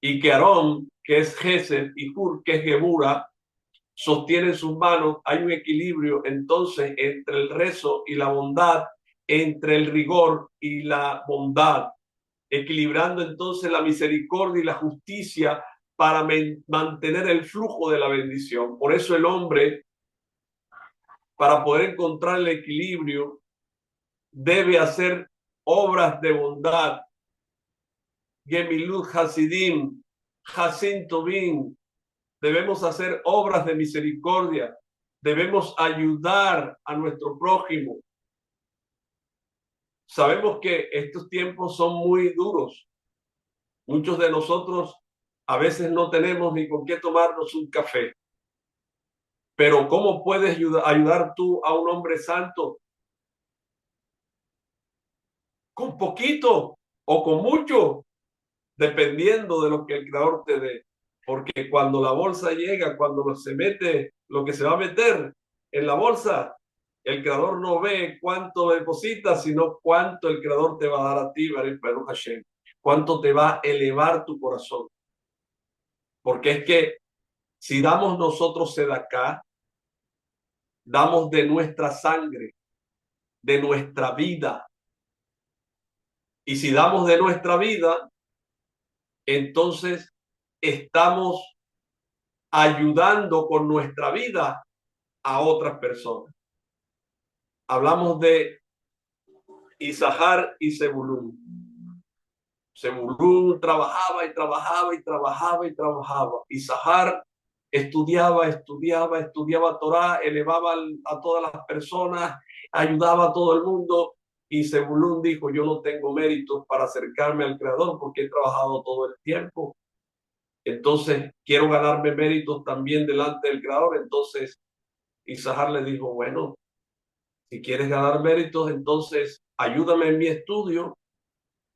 Y que Aarón, que es Gesed, y Hur, que es Gebura, sostienen sus manos. Hay un equilibrio entonces entre el rezo y la bondad, entre el rigor y la bondad, equilibrando entonces la misericordia y la justicia para mantener el flujo de la bendición. Por eso el hombre, para poder encontrar el equilibrio, debe hacer obras de bondad, Gemilut Hasidim, Hasin Tobin. Debemos hacer obras de misericordia, debemos ayudar a nuestro prójimo. Sabemos que estos tiempos son muy duros. Muchos de nosotros a veces no tenemos ni con qué tomarnos un café. Pero ¿cómo puedes ayudar tú a un hombre santo? Con poquito o con mucho, dependiendo de lo que el Creador te dé. Porque cuando la bolsa llega, cuando se mete lo que se va a meter en la bolsa, el Creador no ve cuánto depositas, sino cuánto el Creador te va a dar a ti, Baruch Hashem. Cuánto te va a elevar tu corazón. Porque es que si damos nosotros sedacá, damos de nuestra sangre, de nuestra vida. Y si damos de nuestra vida, entonces estamos ayudando con nuestra vida a otras personas. Hablamos de Isahar y Zebulún. Zebulún trabajaba y trabajaba y trabajaba y trabajaba. Isahar estudiaba Torah, elevaba a todas las personas, ayudaba a todo el mundo. Y Zebulún dijo, yo no tengo méritos para acercarme al Creador porque he trabajado todo el tiempo. Entonces, quiero ganarme méritos también delante del Creador. Entonces, Isahar le dijo, bueno, si quieres ganar méritos, entonces ayúdame en mi estudio.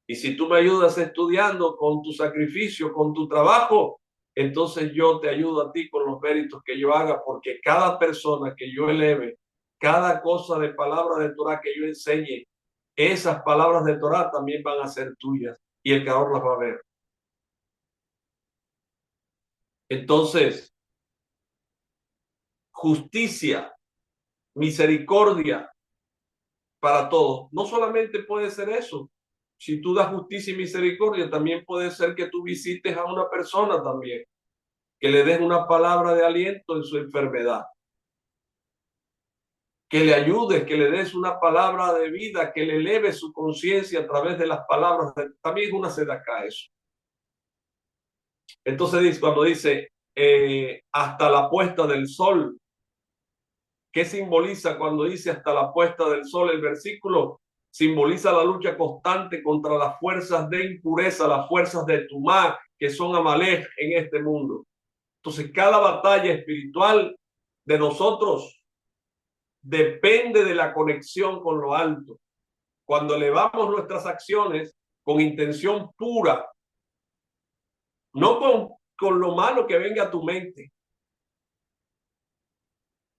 Y si tú me ayudas estudiando con tu sacrificio, con tu trabajo, entonces yo te ayudo a ti con los méritos que yo haga, porque cada persona que yo eleve, cada cosa de palabra de Torah que yo enseñe, esas palabras de Torah también van a ser tuyas y el Creador las va a ver. Entonces, justicia, misericordia para todos. No solamente puede ser eso. Si tú das justicia y misericordia, también puede ser que tú visites a una persona también, que le des una palabra de aliento en su enfermedad, que le ayudes, que le des una palabra de vida, que le eleve su conciencia a través de las palabras. También es una sedacá eso. Entonces, cuando dice hasta la puesta del sol, ¿qué simboliza cuando dice hasta la puesta del sol? El versículo simboliza la lucha constante contra las fuerzas de impureza, las fuerzas de Tumá, que son Amalek en este mundo. Entonces, cada batalla espiritual de nosotros depende de la conexión con lo alto. Cuando elevamos nuestras acciones con intención pura, no con lo malo que venga a tu mente.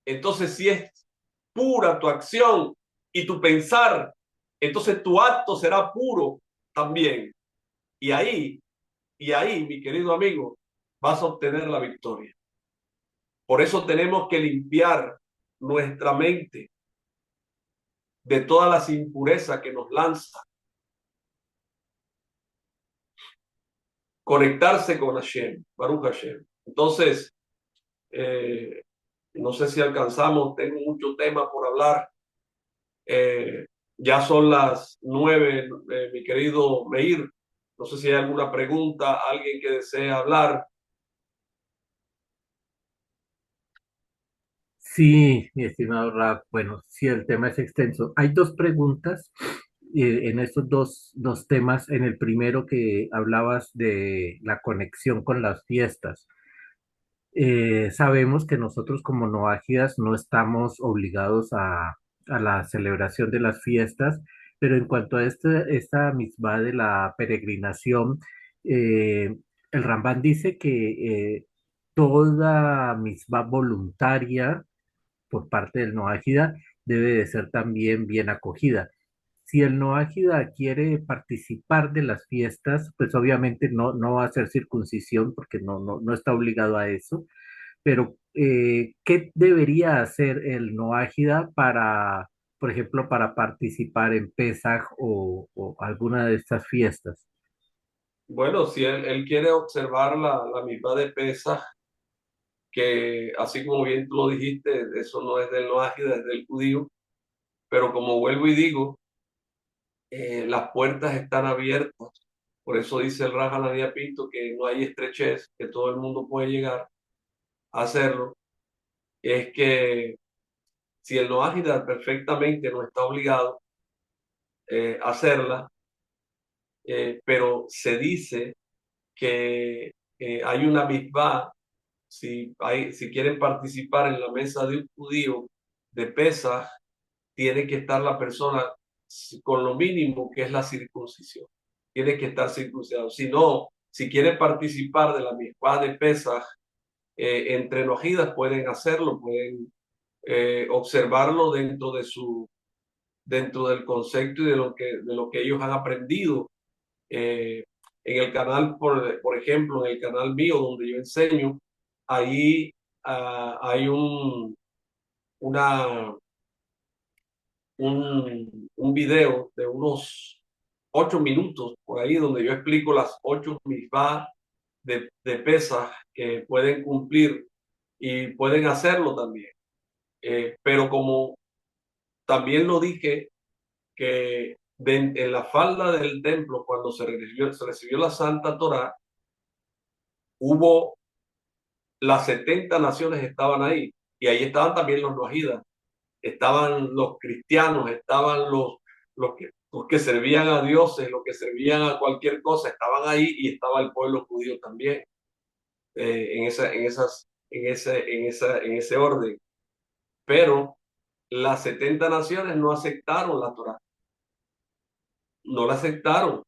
Entonces, si es pura tu acción y tu pensar, entonces tu acto será puro también. Y ahí, mi querido amigo, vas a obtener la victoria. Por eso tenemos que limpiar nuestra mente de todas las impurezas que nos lanza. Conectarse con Hashem, Baruch Hashem. Entonces, eh, no sé si alcanzamos, tengo mucho tema por hablar. Eh, ya son las 9, mi querido Meir. No sé si hay alguna pregunta, alguien que desee hablar. Sí, mi estimado Rap, bueno, sí, el tema es extenso. Hay dos preguntas en estos dos temas. En el primero que hablabas de la conexión con las fiestas. Sabemos que nosotros como noágidas no estamos obligados a la celebración de las fiestas, pero en cuanto a esta misma de la peregrinación, el Rambán dice que toda misma voluntaria por parte del no ágida debe de ser también bien acogida. Si el no ágida quiere participar de las fiestas, pues obviamente no va a hacer circuncisión porque no está obligado a eso, pero ¿qué debería hacer el no ágida para, por ejemplo, para participar en Pesaj o alguna de estas fiestas? Bueno, si él quiere observar la mitad de Pesaj, que así como bien tú lo dijiste, eso no es del noágida, es del judío, pero como vuelvo y digo, las puertas están abiertas. Por eso dice el Raja Nania Pinto que no hay estrechez, que todo el mundo puede llegar a hacerlo. Es que si el noágida perfectamente no está obligado a hacerla, pero se dice que hay una mitzvah, si quieren participar en la mesa de un judío de Pesaj, tiene que estar la persona con lo mínimo que es la circuncisión. Tiene que estar circuncidado. Si no, si quieren participar de la mitzvah de Pesaj, entre enojidas pueden hacerlo, pueden observarlo dentro del concepto y de lo que ellos han aprendido. Eh, en el canal, por ejemplo, en el canal mío donde yo enseño, ahí hay una, un video de unos 8 minutos por ahí donde yo explico las 8 mitzvah de pesas que pueden cumplir y pueden hacerlo también. Pero como también lo dije, que en la falda del templo, cuando se recibió la Santa Torá, hubo las 70 naciones estaban ahí y ahí estaban también los noahidas, estaban los cristianos, estaban los que servían a dioses, los que servían a cualquier cosa, estaban ahí y estaba el pueblo judío también en ese orden. Pero las 70 naciones no aceptaron la Torá, no la aceptaron,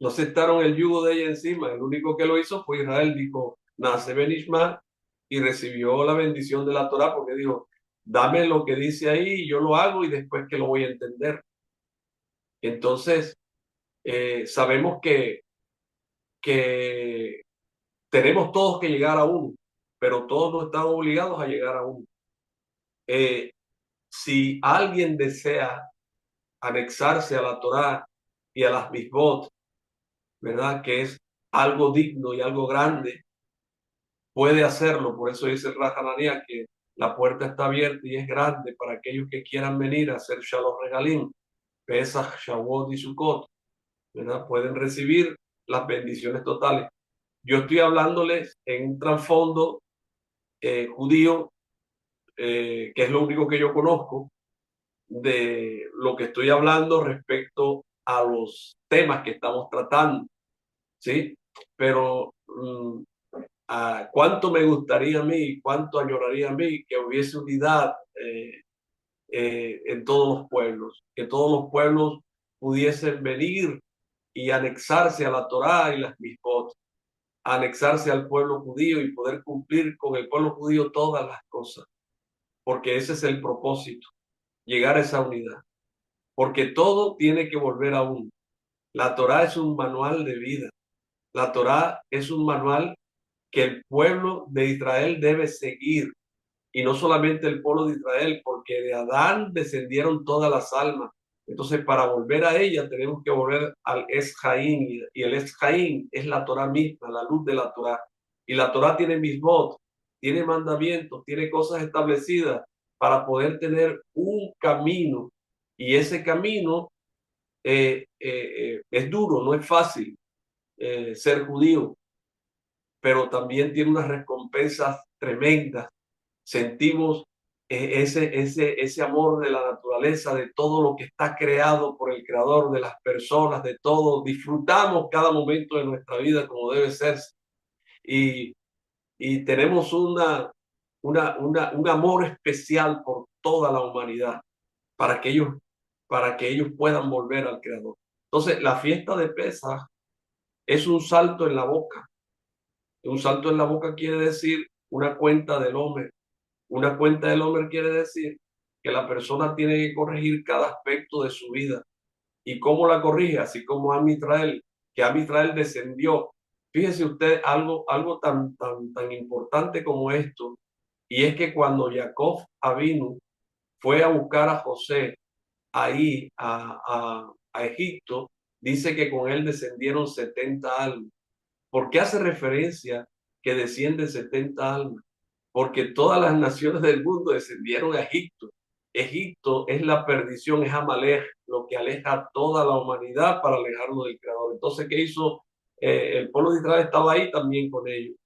no aceptaron el yugo de ella encima. El único que lo hizo fue Israel, dijo, nace Benishma y recibió la bendición de la Torá porque dijo, dame lo que dice ahí, yo lo hago y después que lo voy a entender. Entonces, sabemos que tenemos todos que llegar a uno, pero todos no están obligados a llegar a uno. Eh, si alguien desea anexarse a la Torá y a las misbot, ¿verdad? Que es algo digno y algo grande, puede hacerlo. Por eso dice el Rajananía que la puerta está abierta y es grande para aquellos que quieran venir a hacer Shalom Regalim, Pesach, Shavuot y Sukkot, ¿verdad? Pueden recibir las bendiciones totales. Yo estoy hablándoles en un trasfondo judío, que es lo único que yo conozco, de lo que estoy hablando respecto a los temas que estamos tratando, ¿sí? Pero cuánto me gustaría a mí, cuánto añoraría a mí que hubiese unidad en todos los pueblos, que todos los pueblos pudiesen venir y anexarse a la Torá y las mitzvot, anexarse al pueblo judío y poder cumplir con el pueblo judío todas las cosas, porque ese es el propósito, llegar a esa unidad. porque todo tiene que volver a uno. La Torá es un manual de vida. La Torá es un manual que el pueblo de Israel debe seguir. Y no solamente el pueblo de Israel, porque de Adán descendieron todas las almas. Entonces, para volver a ella, tenemos que volver al Es Jaín, y el Es Jaín es la Torá misma, la luz de la Torá. Y la Torá tiene misbot, tiene mandamientos, tiene cosas establecidas para poder tener un camino. Y ese camino es duro, no es fácil ser judío, pero también tiene unas recompensas tremendas. Sentimos ese amor de la naturaleza, de todo lo que está creado por el creador, de las personas, de todo. Disfrutamos cada momento de nuestra vida como debe ser. Y, y tenemos un amor especial por toda la humanidad para que ellos puedan volver al creador. Entonces, la fiesta de Pesaj es un salto en la boca. Un salto en la boca quiere decir una cuenta del hombre. Una cuenta del hombre quiere decir que la persona tiene que corregir cada aspecto de su vida. ¿Y cómo la corrige? Así como Amitrael, que Amitrael descendió. Fíjese usted algo tan importante como esto, y es que cuando Jacob Avinu fue a buscar a José ahí a Egipto, dice que con él descendieron 70 almas. ¿Por qué hace referencia que descienden 70 almas? Porque todas las naciones del mundo descendieron a Egipto. Egipto es la perdición, es Amalek, lo que aleja a toda la humanidad para alejarlo del Creador. Entonces, ¿qué hizo? El pueblo de Israel estaba ahí también con ellos,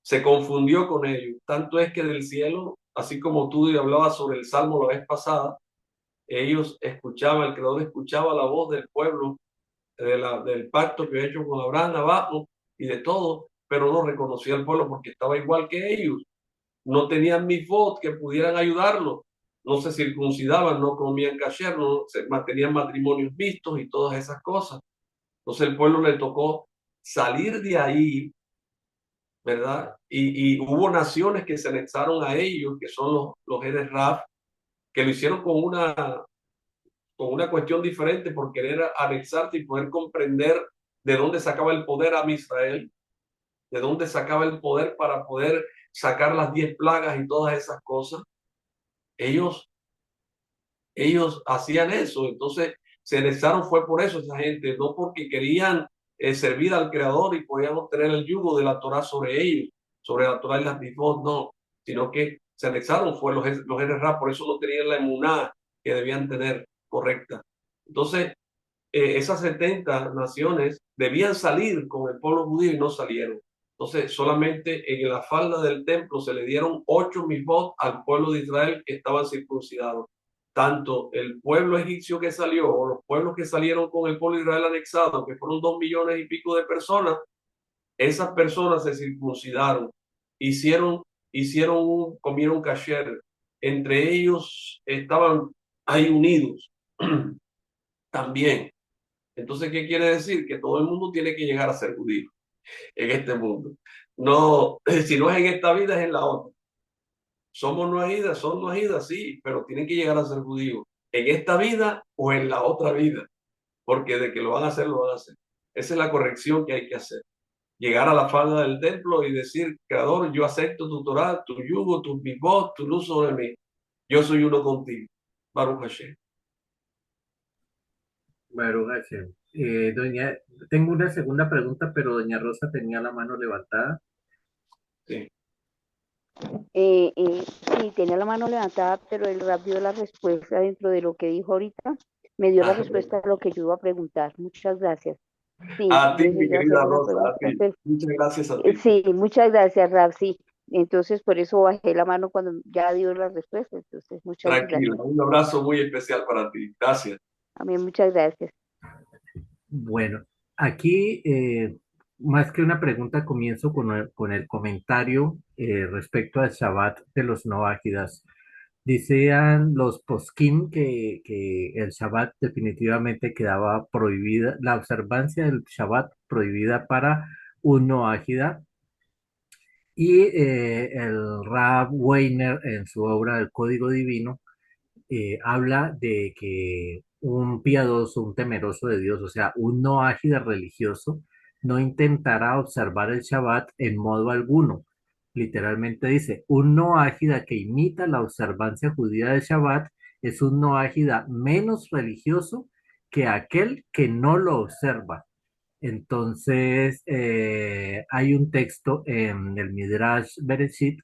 se confundió con ellos. Tanto es que del cielo, así como tú hablabas sobre el Salmo la vez pasada, ellos escuchaban, el Creador escuchaba la voz del pueblo, del pacto que había hecho con Abraham abajo y de todo, pero no reconocía al pueblo porque estaba igual que ellos. No tenían voz que pudieran ayudarlo, no se circuncidaban, no comían kasher, no se mantenían matrimonios mixtos y todas esas cosas. Entonces el pueblo le tocó salir de ahí, ¿verdad? Y hubo naciones que se anexaron a ellos, que son los Eres Raf, que lo hicieron con una cuestión diferente por querer anexarse y poder comprender de dónde sacaba el poder a Israel, de dónde sacaba el poder para poder sacar las 10 plagas y todas esas cosas. Ellos ellos hacían eso, entonces se anexaron fue por eso esa gente, no porque querían servir al Creador y podían obtener el yugo de la Torah sobre ellos, sobre la Torah y las mismos, no, sino que se anexaron fue los RRA, por eso no tenían la emuná que debían tener correcta. Entonces, esas 70 naciones debían salir con el pueblo judío y no salieron. Entonces, solamente en la falda del templo se le dieron 8 misbot al pueblo de Israel que estaban circuncidados. Tanto el pueblo egipcio que salió o los pueblos que salieron con el pueblo de Israel anexado, que fueron 2 millones y pico de personas, esas personas se circuncidaron, hicieron, comieron kasher. Entre ellos estaban ahí unidos también. Entonces, ¿qué quiere decir? Que todo el mundo tiene que llegar a ser judío en este mundo. No, si no es en esta vida, es en la otra. Somos noahidas, son noahidas, sí, pero tienen que llegar a ser judíos en esta vida o en la otra vida, porque de que lo van a hacer, lo van a hacer. Esa es la corrección que hay que hacer. Llegar a la falda del templo y decir, Creador, yo acepto tu Torah, tu yugo, tu voz, tu luz sobre mí. Yo soy uno contigo. Baruch Hashem. Baruch Hashem. Tengo una segunda pregunta, pero doña Rosa tenía la mano levantada. Sí. Sí, tenía la mano levantada, pero el rap dio la respuesta dentro de lo que dijo ahorita. Me dio la Ah, respuesta a lo que yo iba a preguntar. Muchas gracias. Sí, a ti, mi entonces ya querida hacemos la Rosa, a pregunta. ti. Muchas gracias a ti. Sí, muchas gracias, Rap. Sí, entonces por eso bajé la mano cuando ya dio la respuesta. Entonces, muchas Tranquila, gracias. un abrazo muy especial para ti. Gracias. Amén, muchas gracias. Bueno, aquí más que una pregunta, comienzo con el comentario respecto al Shabbat de los Noágidas. Decían los poskim que el Shabbat definitivamente quedaba prohibida, la observancia del Shabbat prohibida para un Noágida. Y el Rab Weiner en su obra El Código Divino habla de que un piadoso, un temeroso de Dios, o sea, un no ágida religioso, no intentará observar el Shabbat en modo alguno. Literalmente dice, un no ágida que imita la observancia judía del Shabbat es un no ágida menos religioso que aquel que no lo observa. Entonces, hay un texto en el Midrash Bereshit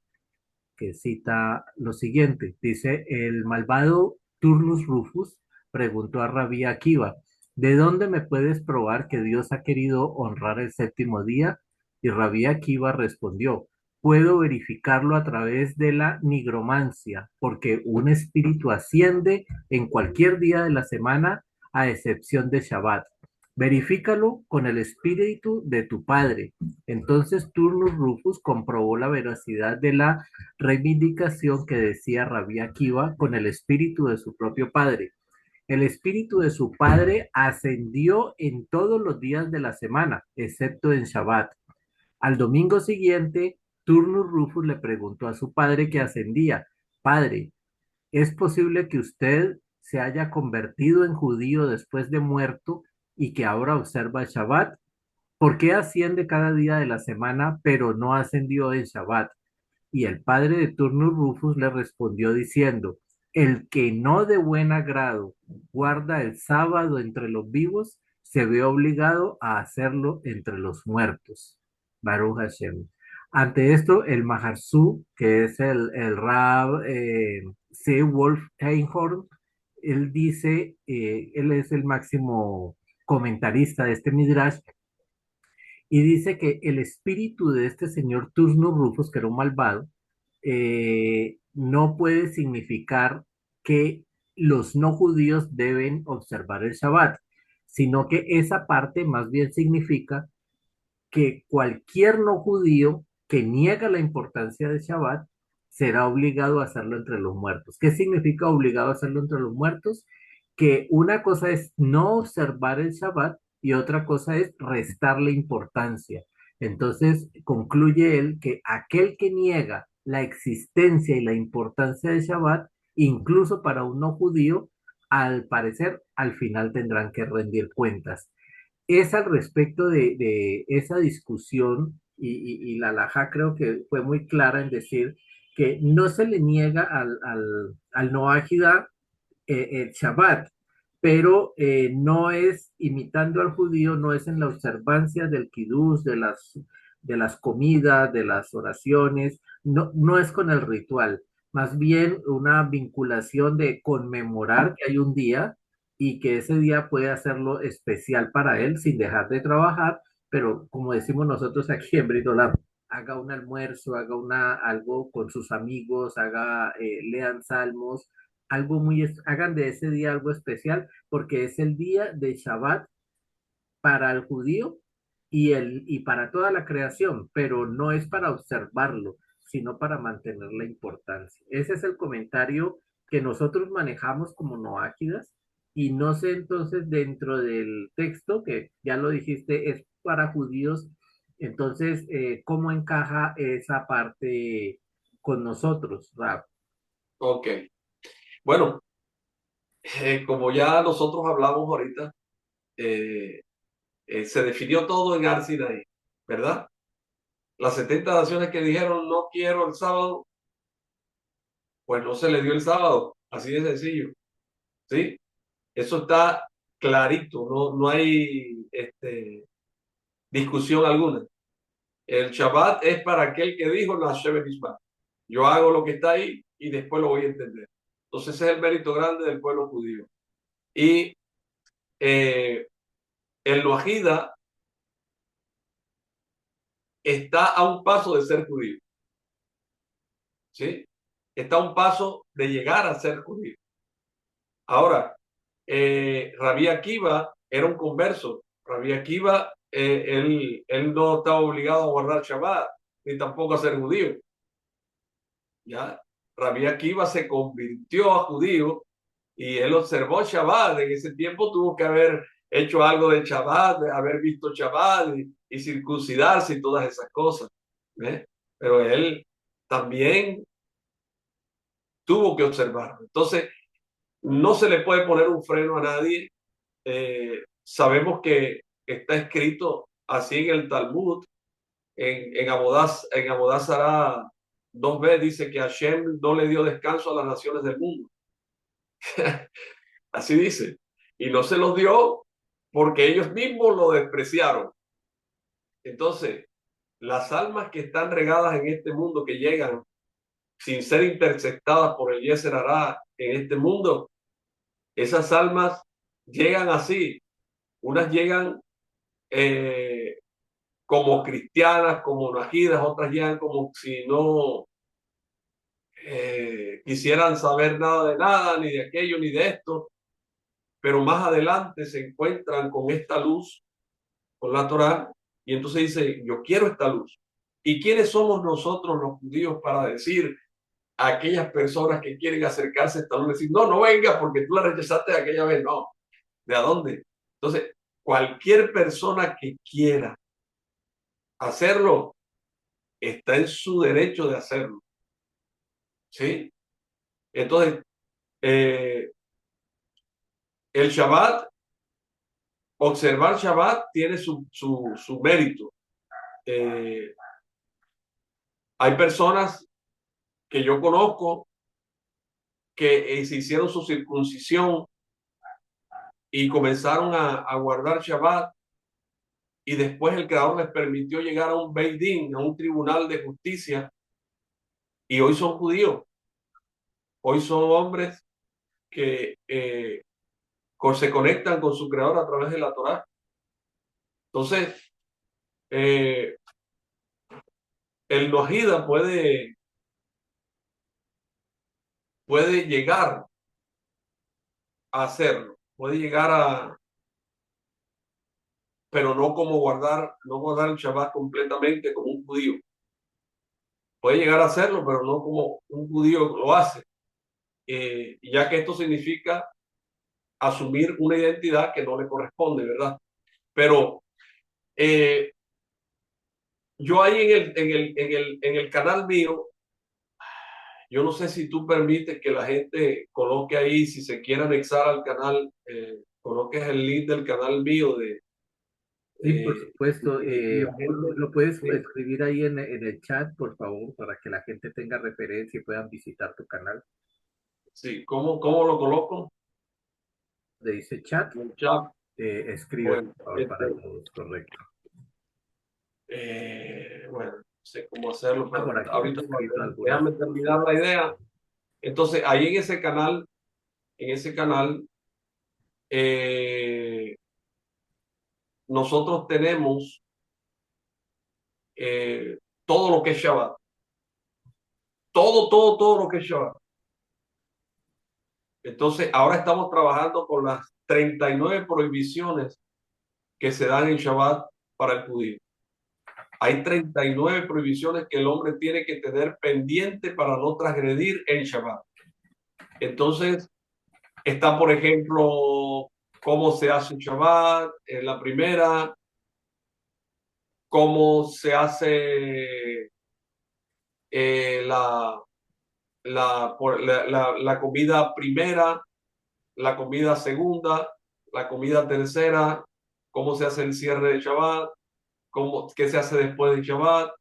que cita lo siguiente. Dice, el malvado Turnus Rufus preguntó a Rabí Akiva, ¿de dónde me puedes probar que Dios ha querido honrar el séptimo día? Y Rabí Akiva respondió, puedo verificarlo a través de la nigromancia, porque un espíritu asciende en cualquier día de la semana, a excepción de Shabbat. Verifícalo con el espíritu de tu padre. Entonces Turnus Rufus comprobó la veracidad de la reivindicación que decía Rabí Akiva con el espíritu de su propio padre. El espíritu de su padre ascendió en todos los días de la semana, excepto en Shabbat. Al domingo siguiente, Turnus Rufus le preguntó a su padre que ascendía, Padre, ¿es posible que usted se haya convertido en judío después de muerto y que ahora observa el Shabbat? ¿Por qué asciende cada día de la semana, pero no ascendió en Shabbat? Y el padre de Turnus Rufus le respondió diciendo, el que no de buen agrado guarda el sábado entre los vivos, se ve obligado a hacerlo entre los muertos. Baruch Hashem. Ante esto, el Maharsú, que es el Rab C. Wolf Einhorn, él dice, él es el máximo comentarista de este Midrash, y dice que el espíritu de este señor Turnus Rufus, que era un malvado, no puede significar que los no judíos deben observar el Shabbat, sino que esa parte más bien significa que cualquier no judío que niega la importancia del Shabbat será obligado a hacerlo entre los muertos. ¿Qué significa obligado a hacerlo entre los muertos? Que una cosa es no observar el Shabbat y otra cosa es restarle importancia. Entonces concluye él que aquel que niega la existencia y la importancia del Shabbat, incluso para un no judío, al parecer al final tendrán que rendir cuentas. Es al respecto de esa discusión y la Laja creo que fue muy clara en decir que no se le niega al no ágida el Shabbat, pero no es imitando al judío, no es en la observancia del kiddush, de las comidas, de las oraciones, no, no es con el ritual, más bien una vinculación de conmemorar que hay un día y que ese día puede hacerlo especial para él sin dejar de trabajar, pero como decimos nosotros aquí en Britola, haga un almuerzo, haga algo con sus amigos, lean salmos, algo hagan de ese día algo especial, porque es el día de Shabbat para el judío y para toda la creación, pero no es para observarlo, sino para mantener la importancia. Ese es el comentario que nosotros manejamos como noáquidas, y no sé entonces dentro del texto, que ya lo dijiste, es para judíos, entonces, ¿cómo encaja esa parte con nosotros, Rab? Ok. Bueno, como ya nosotros hablamos ahorita, eh, se definió todo en Ar Sinaí, ¿verdad? Las 70 naciones que dijeron no quiero el sábado, pues no se le dio el sábado, así de sencillo, ¿sí? Eso está clarito, no hay discusión alguna. El Shabbat es para aquel que dijo la Shebenisma. Yo hago lo que está ahí y después lo voy a entender. Entonces ese es el mérito grande del pueblo judío. Y eh, el Loajida está a un paso de ser judío, ¿sí? Está a un paso de llegar a ser judío. Ahora, Rabí Akiva era un converso. Rabí Akiva, él no estaba obligado a guardar Shabbat, ni tampoco a ser judío. ¿Ya? Rabí Akiva se convirtió a judío y él observó Shabbat. En ese tiempo tuvo que haber hecho algo de Shabbat, de haber visto Shabbat y circuncidarse y todas esas cosas. ¿Ves? Pero él también tuvo que observarlo. Entonces, no se le puede poner un freno a nadie. Sabemos que está escrito así en el Talmud, en Abodá Zará 2b dice que Hashem no le dio descanso a las naciones del mundo. Así dice. Y no se los dio porque ellos mismos lo despreciaron. Entonces, las almas que están regadas en este mundo, que llegan sin ser interceptadas por el Yeser Hará en este mundo, esas almas llegan así. Unas llegan como cristianas, como najidas, otras llegan como si no quisieran saber nada de nada, ni de aquello, ni de esto, pero más adelante se encuentran con esta luz, con la Torá, y entonces dice, yo quiero esta luz. ¿Y quiénes somos nosotros los judíos para decir a aquellas personas que quieren acercarse a esta luz, decir, no, no venga porque tú la rechazaste aquella vez? No, ¿de a dónde? Entonces, cualquier persona que quiera hacerlo, está en su derecho de hacerlo. ¿Sí? Entonces, el Shabbat, observar Shabbat tiene su mérito. Hay personas que yo conozco que se hicieron su circuncisión y comenzaron a guardar Shabbat, y después el Creador les permitió llegar a un Beit Din, a un tribunal de justicia, y hoy son judíos. Hoy son hombres que se conectan con su Creador a través de la Torá. Entonces, el Noahida puede llegar a hacerlo, puede llegar a, pero no como no guardar el Shabbat completamente como un judío. Puede llegar a hacerlo, pero no como un judío lo hace, ya que esto significa asumir una identidad que no le corresponde, ¿verdad? Pero yo ahí en el canal mío, yo no sé si tú permites que la gente coloque ahí, si se quiere anexar al canal, coloques el link del canal mío de... Sí, por supuesto. gente, Lo puedes sí, escribir ahí en el chat, por favor, para que la gente tenga referencia y puedan visitar tu canal. sí. ¿Cómo lo coloco? Le dice chat, En el chat. escribe, Bueno, por favor, para todos, correcto. bueno, no sé cómo hacerlo, Ah, pero por aquí tengo ahorita escrito algunas déjame terminar cosas. la idea. Entonces, ahí en ese canal, eh, nosotros tenemos todo lo que es Shabbat. Todo lo que es Shabbat. Entonces, ahora estamos trabajando con las 39 prohibiciones que se dan en Shabbat para el judío. Hay 39 prohibiciones que el hombre tiene que tener pendiente para no transgredir en Shabbat. Entonces, está, por ejemplo, cómo se hace un Shabbat, en la primera, cómo se hace la comida primera, la comida segunda, la comida tercera, cómo se hace el cierre de Shabbat, qué se hace después de Shabbat,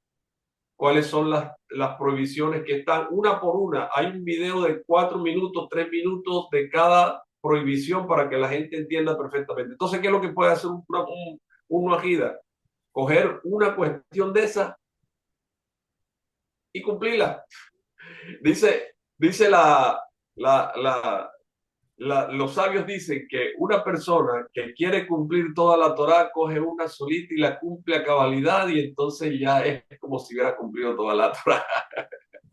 cuáles son las prohibiciones que están una por una. Hay un video de 4 minutos, 3 minutos de cada prohibición para que la gente entienda perfectamente. Entonces, ¿qué es lo que puede hacer un Wajida? Coger una cuestión de esa y cumplirla. Dice la, la, los sabios dicen que una persona que quiere cumplir toda la Torá coge una solita y la cumple a cabalidad, y entonces ya es como si hubiera cumplido toda la Torá.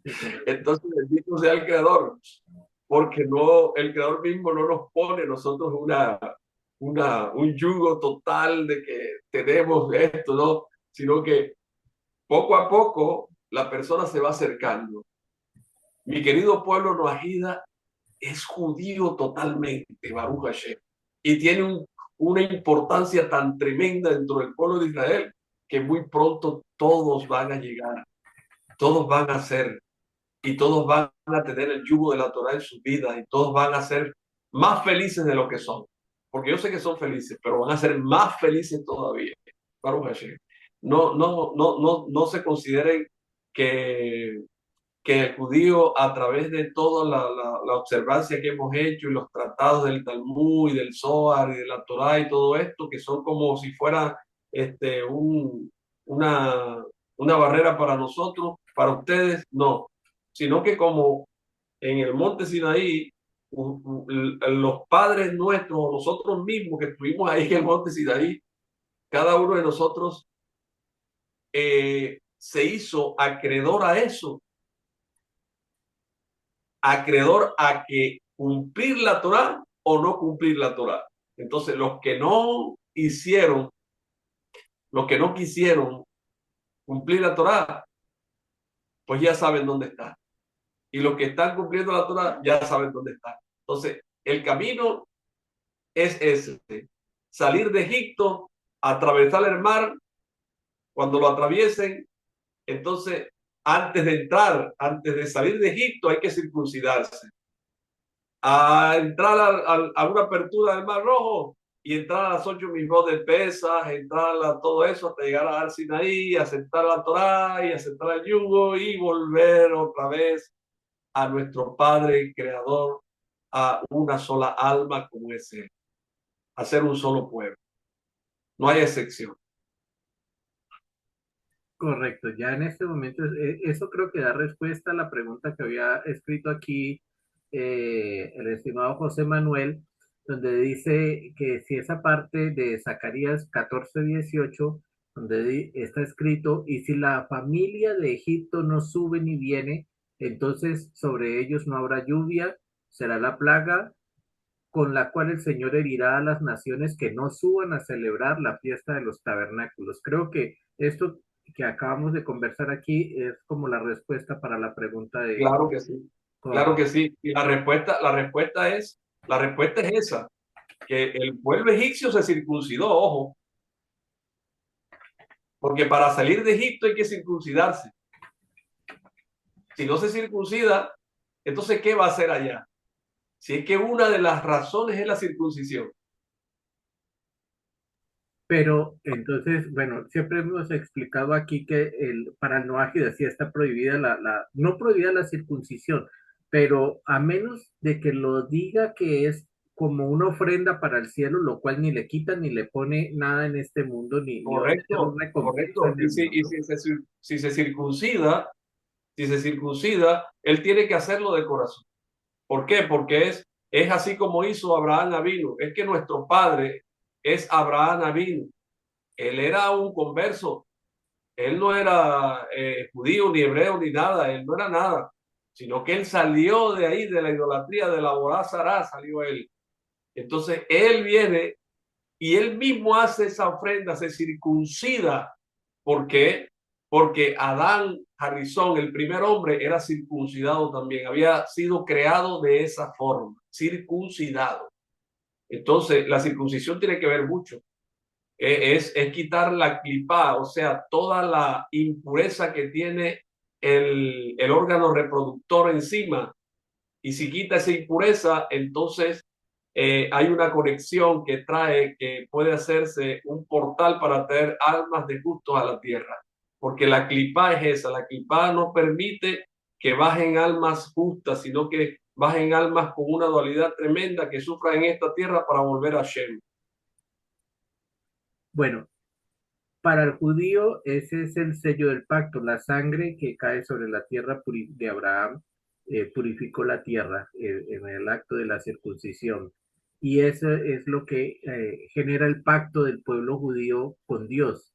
Sí, correcto. Entonces, bendito sea el Creador, porque no, el Creador mismo no nos pone nosotros un yugo total de que tenemos esto, ¿no? Sino que poco a poco la persona se va acercando. Mi querido pueblo noajida es judío totalmente, Baruch Hashem, y tiene una importancia tan tremenda dentro del pueblo de Israel que muy pronto todos van a llegar, todos van a ser, y todos van a tener el yugo de la Torah en sus vidas, y todos van a ser más felices de lo que son. Porque yo sé que son felices, pero van a ser más felices todavía. Baruch Hashem. No se consideren que, que el judío, a través de toda la observancia que hemos hecho y los tratados del Talmud y del Zohar y de la Torá y todo esto, que son como si fuera este, una, una barrera para nosotros, para ustedes, no, sino que como en el monte Sinaí, los padres nuestros, nosotros mismos que estuvimos ahí en el monte Sinaí, cada uno de nosotros se hizo acreedor a eso, acreedor a que cumplir la Torá o no cumplir la Torá. Entonces, los que no quisieron cumplir la Torá, pues ya saben dónde está. Y los que están cumpliendo la Torá ya saben dónde está. Entonces, el camino es ese: salir de Egipto, atravesar el mar. Cuando lo atraviesen, entonces, antes de salir de Egipto, hay que circuncidarse. A entrar a una apertura del Mar Rojo y entrar a las 8 de Pesas, entrar a todo eso hasta llegar a Ar Sinaí, aceptar la Torá y aceptar el yugo y volver otra vez a nuestro Padre Creador, a una sola alma como es Él, a ser un solo pueblo. No hay excepción. Correcto, ya en este momento eso creo que da respuesta a la pregunta que había escrito aquí el estimado José Manuel, donde dice que si esa parte de Zacarías 14:18, donde está escrito, y si la familia de Egipto no sube ni viene, entonces sobre ellos no habrá lluvia, será la plaga con la cual el Señor herirá a las naciones que no suban a celebrar la fiesta de los tabernáculos. Creo que esto que acabamos de conversar aquí es como la respuesta para la pregunta de... Claro que sí, claro que sí. Y la respuesta es esa, que el pueblo egipcio se circuncidó, ojo, porque para salir de Egipto hay que circuncidarse. Si no se circuncida, entonces, ¿qué va a hacer allá? Si es que una de las razones es la circuncisión. Pero entonces, bueno, siempre hemos explicado aquí que para el noágide sí está prohibida no prohibida la circuncisión, pero a menos de que lo diga que es como una ofrenda para el cielo, lo cual ni le quita ni le pone nada en este mundo, ni va a tener Correcto, una recompensa correcto. en el mundo. Si se circuncida, él tiene que hacerlo de corazón. ¿Por qué? Porque es así como hizo Abraham Avinu. Es que nuestro padre es Abraham Avinu. Él era un converso. Él no era judío, ni hebreo, ni nada. Él no era nada. Sino que él salió de ahí, de la idolatría, de la Borá Sará, salió él. Entonces, él viene y él mismo hace esa ofrenda, se circuncida. ¿Por qué? Porque Adán Harrison, el primer hombre, era circuncidado también, había sido creado de esa forma, circuncidado. Entonces, la circuncisión tiene que ver mucho. Es quitar la clipa, o sea, toda la impureza que tiene el órgano reproductor encima. Y si quita esa impureza, entonces hay una conexión que trae, que puede hacerse un portal para traer almas de justos a la tierra. Porque la clipa es esa, la clipa no permite que bajen almas justas, sino que bajen almas con una dualidad tremenda que sufran en esta tierra para volver a Shem. Bueno, para el judío ese es el sello del pacto, la sangre que cae sobre la tierra de Abraham purificó la tierra en el acto de la circuncisión. Y eso es lo que genera el pacto del pueblo judío con Dios.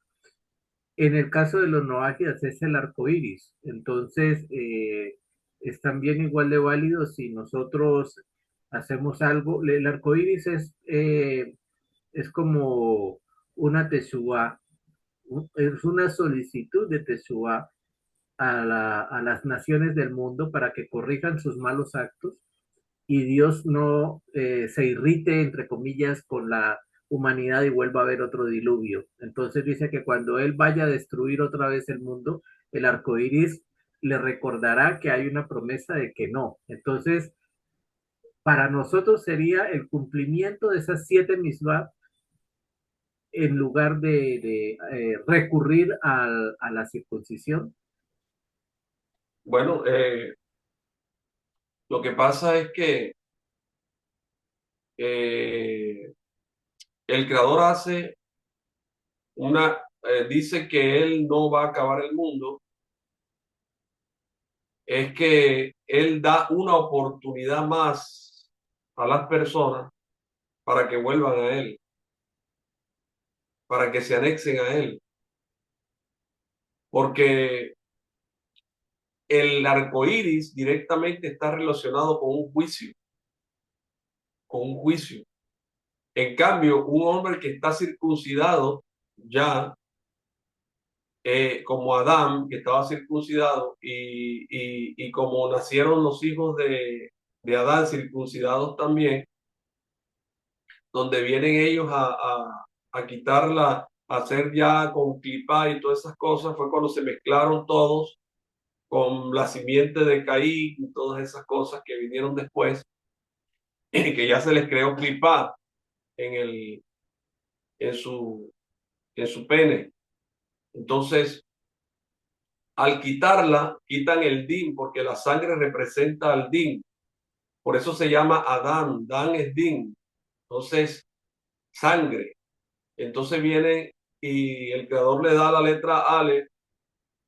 En el caso de los noajidas es el arco iris. Entonces, es también igual de válido si nosotros hacemos algo. El arco iris es como una teshuva, es una solicitud de Teshuvah a las naciones del mundo para que corrijan sus malos actos y Dios no se irrite, entre comillas, con la humanidad y vuelva a haber otro diluvio. Entonces dice que cuando Él vaya a destruir otra vez el mundo, el arco iris le recordará que hay una promesa de que no. Entonces, Para nosotros sería el cumplimiento de esas 7 mitzvot en lugar de recurrir a la circuncisión. Bueno, lo que pasa es que eh, el creador hace dice que él no va a acabar el mundo, es que él da una oportunidad más a las personas para que vuelvan a él, para que se anexen a él, porque el arco iris directamente está relacionado con un juicio, con un juicio. En cambio, un hombre que está circuncidado ya, como Adán, que estaba circuncidado, y como nacieron los hijos de Adán circuncidados también, donde vienen ellos a quitarla, a hacer ya con clipa y todas esas cosas, fue cuando se mezclaron todos con la simiente de Caín y todas esas cosas que vinieron después, que ya se les creó clipa en el, en su, en su pene. Entonces, al quitarla, quitan el din, porque la sangre representa al din. Por eso se llama Adán. Dan es din. Entonces, sangre. Entonces viene y el creador le da la letra Ale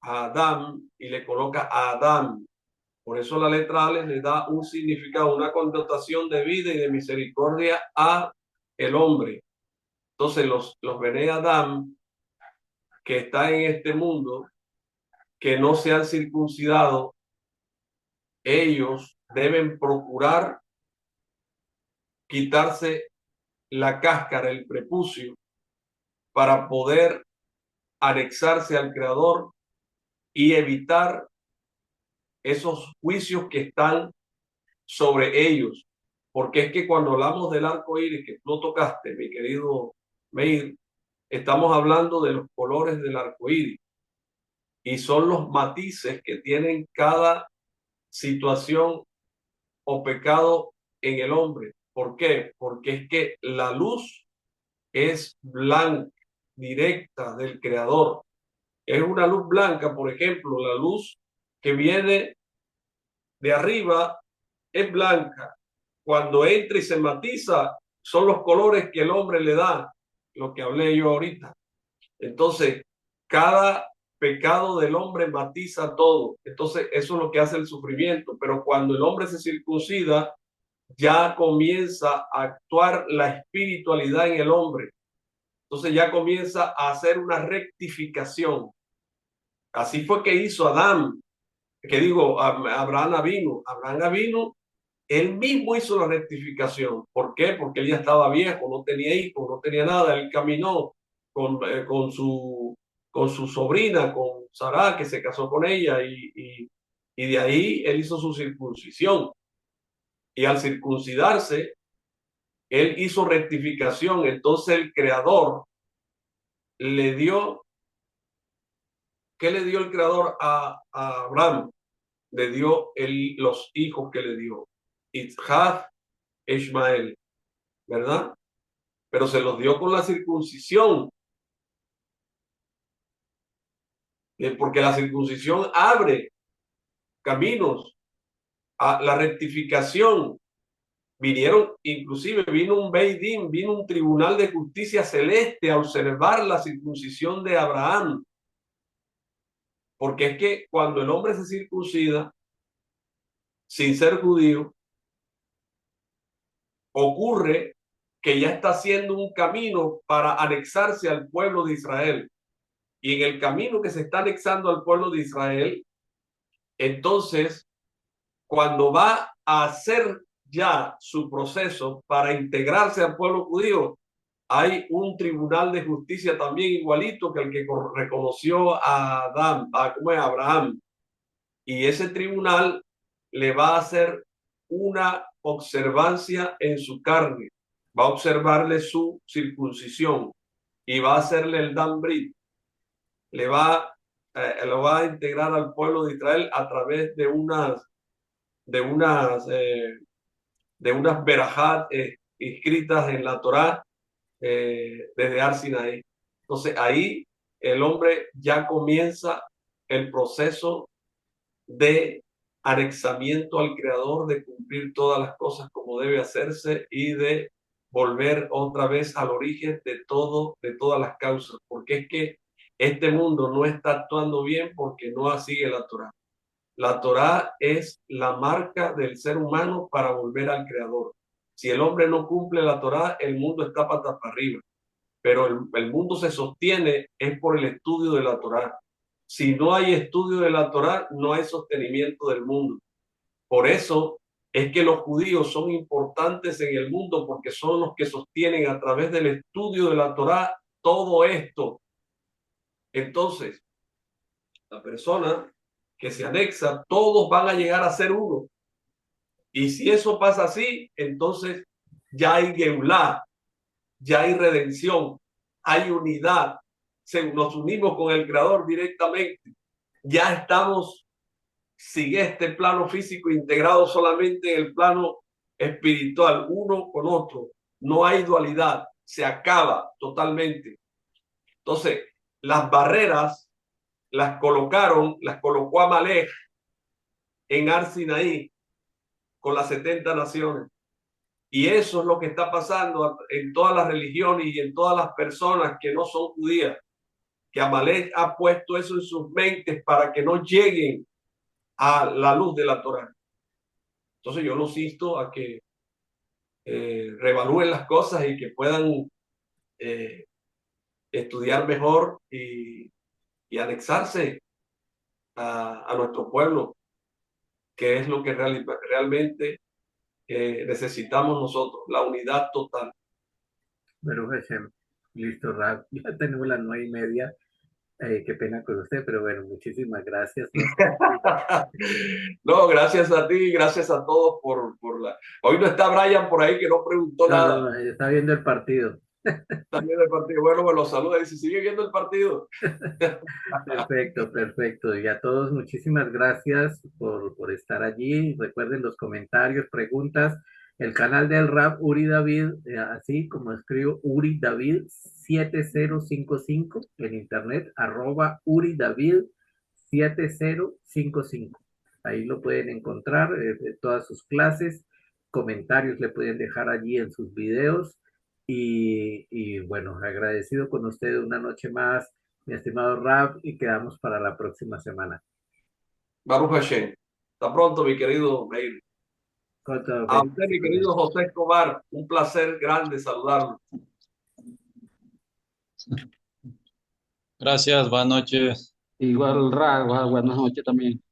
a Adán y le coloca Adán. Por eso la letra Ale le da un significado, una connotación de vida y de misericordia a el hombre. Entonces los Bene Adán que están en este mundo, que no se han circuncidado, ellos deben procurar quitarse la cáscara, el prepucio, para poder anexarse al Creador y evitar esos juicios que están sobre ellos. Porque es que cuando hablamos del arco iris, que tú lo tocaste, mi querido Meir, estamos hablando de los colores del arco iris y son los matices que tienen cada situación o pecado en el hombre. ¿Por qué? Porque es que la luz es blanca, directa del Creador. Es una luz blanca, por ejemplo, la luz que viene de arriba es blanca. Cuando entra y se matiza, son los colores que el hombre le da, lo que hablé yo ahorita. Entonces, cada pecado del hombre matiza todo. Entonces, eso es lo que hace el sufrimiento. Pero cuando el hombre se circuncida, ya comienza a actuar la espiritualidad en el hombre. Entonces ya comienza a hacer una rectificación. Así fue que hizo Adán, que digo, Abraham vino. Abraham vino, él mismo hizo la rectificación. ¿Por qué? Porque él ya estaba viejo, no tenía hijos, no tenía nada. Él caminó con su sobrina, con Sarah, que se casó con ella, y de ahí él hizo su circuncisión. Y al circuncidarse, él hizo rectificación. Entonces el Creador le dio, ¿qué le dio el Creador a Abraham? Le dio los hijos que le dio. Isaac, Ismael, ¿verdad? Pero se los dio con la circuncisión, porque la circuncisión abre caminos a la rectificación. Vino un Beidín, vino un tribunal de justicia celeste a observar la circuncisión de Abraham. Porque es que cuando el hombre se circuncida, sin ser judío, ocurre que ya está haciendo un camino para anexarse al pueblo de Israel. Y en el camino que se está anexando al pueblo de Israel, entonces, cuando va a hacer ya su proceso para integrarse al pueblo judío, hay un tribunal de justicia también igualito que el que reconoció a Abraham. Y ese tribunal le va a hacer una observancia en su carne, va a observarle su circuncisión y va a hacerle el Dan Brit, lo va a integrar al pueblo de Israel a través de unas de unas verajat inscritas en la Torá desde Har Sinaí. Entonces ahí el hombre ya comienza el proceso de anexamiento al Creador, de cumplir todas las cosas como debe hacerse y de volver otra vez al origen de todo, de todas las causas, porque es que este mundo no está actuando bien porque no sigue la Torá. La Torá es la marca del ser humano para volver al Creador. Si el hombre no cumple la Torá, el mundo está patas para arriba, pero el mundo se sostiene es por el estudio de la Torá. Si no hay estudio de la Torá, no hay sostenimiento del mundo. Por eso es que los judíos son importantes en el mundo, porque son los que sostienen a través del estudio de la Torá todo esto. Entonces, la persona que se anexa, todos van a llegar a ser uno. Y si eso pasa así, entonces ya hay Geulah, ya hay redención, hay unidad. Nos unimos con el Creador directamente. Ya estamos sin este plano físico integrado solamente en el plano espiritual, uno con otro. No hay dualidad, se acaba totalmente. Entonces, las barreras las colocó Amalek en Har Sinaí con las 70 naciones. Y eso es lo que está pasando en todas las religiones y en todas las personas que no son judías, que Amalek ha puesto eso en sus mentes para que no lleguen a la luz de la Torá. Entonces yo los insto a que reevalúen las cosas y que puedan estudiar mejor y anexarse a nuestro pueblo, que es lo que realmente necesitamos nosotros, la unidad total. Baruch Hashem. Listo, Rab. Ya tenemos las 9:30. Qué pena con usted, pero bueno, muchísimas gracias, ¿no? No, gracias a ti, gracias a todos por la... Hoy no está Brian por ahí que no preguntó No, nada. no, está viendo el partido. También el partido. Bueno, me lo saluda y dice, sigue viendo el partido. Perfecto, perfecto. Y a todos, muchísimas gracias por estar allí. Recuerden los comentarios, preguntas. El canal del Rap Uri David, así como escribo Uri David 7055 en internet, @Uri David 7055. Ahí lo pueden encontrar, de todas sus clases. Comentarios le pueden dejar allí en sus videos. Y bueno, agradecido con ustedes una noche más, mi estimado Rap, y quedamos para la próxima semana. Baruch Hashem. Hasta pronto, mi querido Meir. Con todo, A usted, mi querido bendiciones. José Escobar, un placer grande saludarlo. Gracias, buenas noches. Igual, buenas noches también.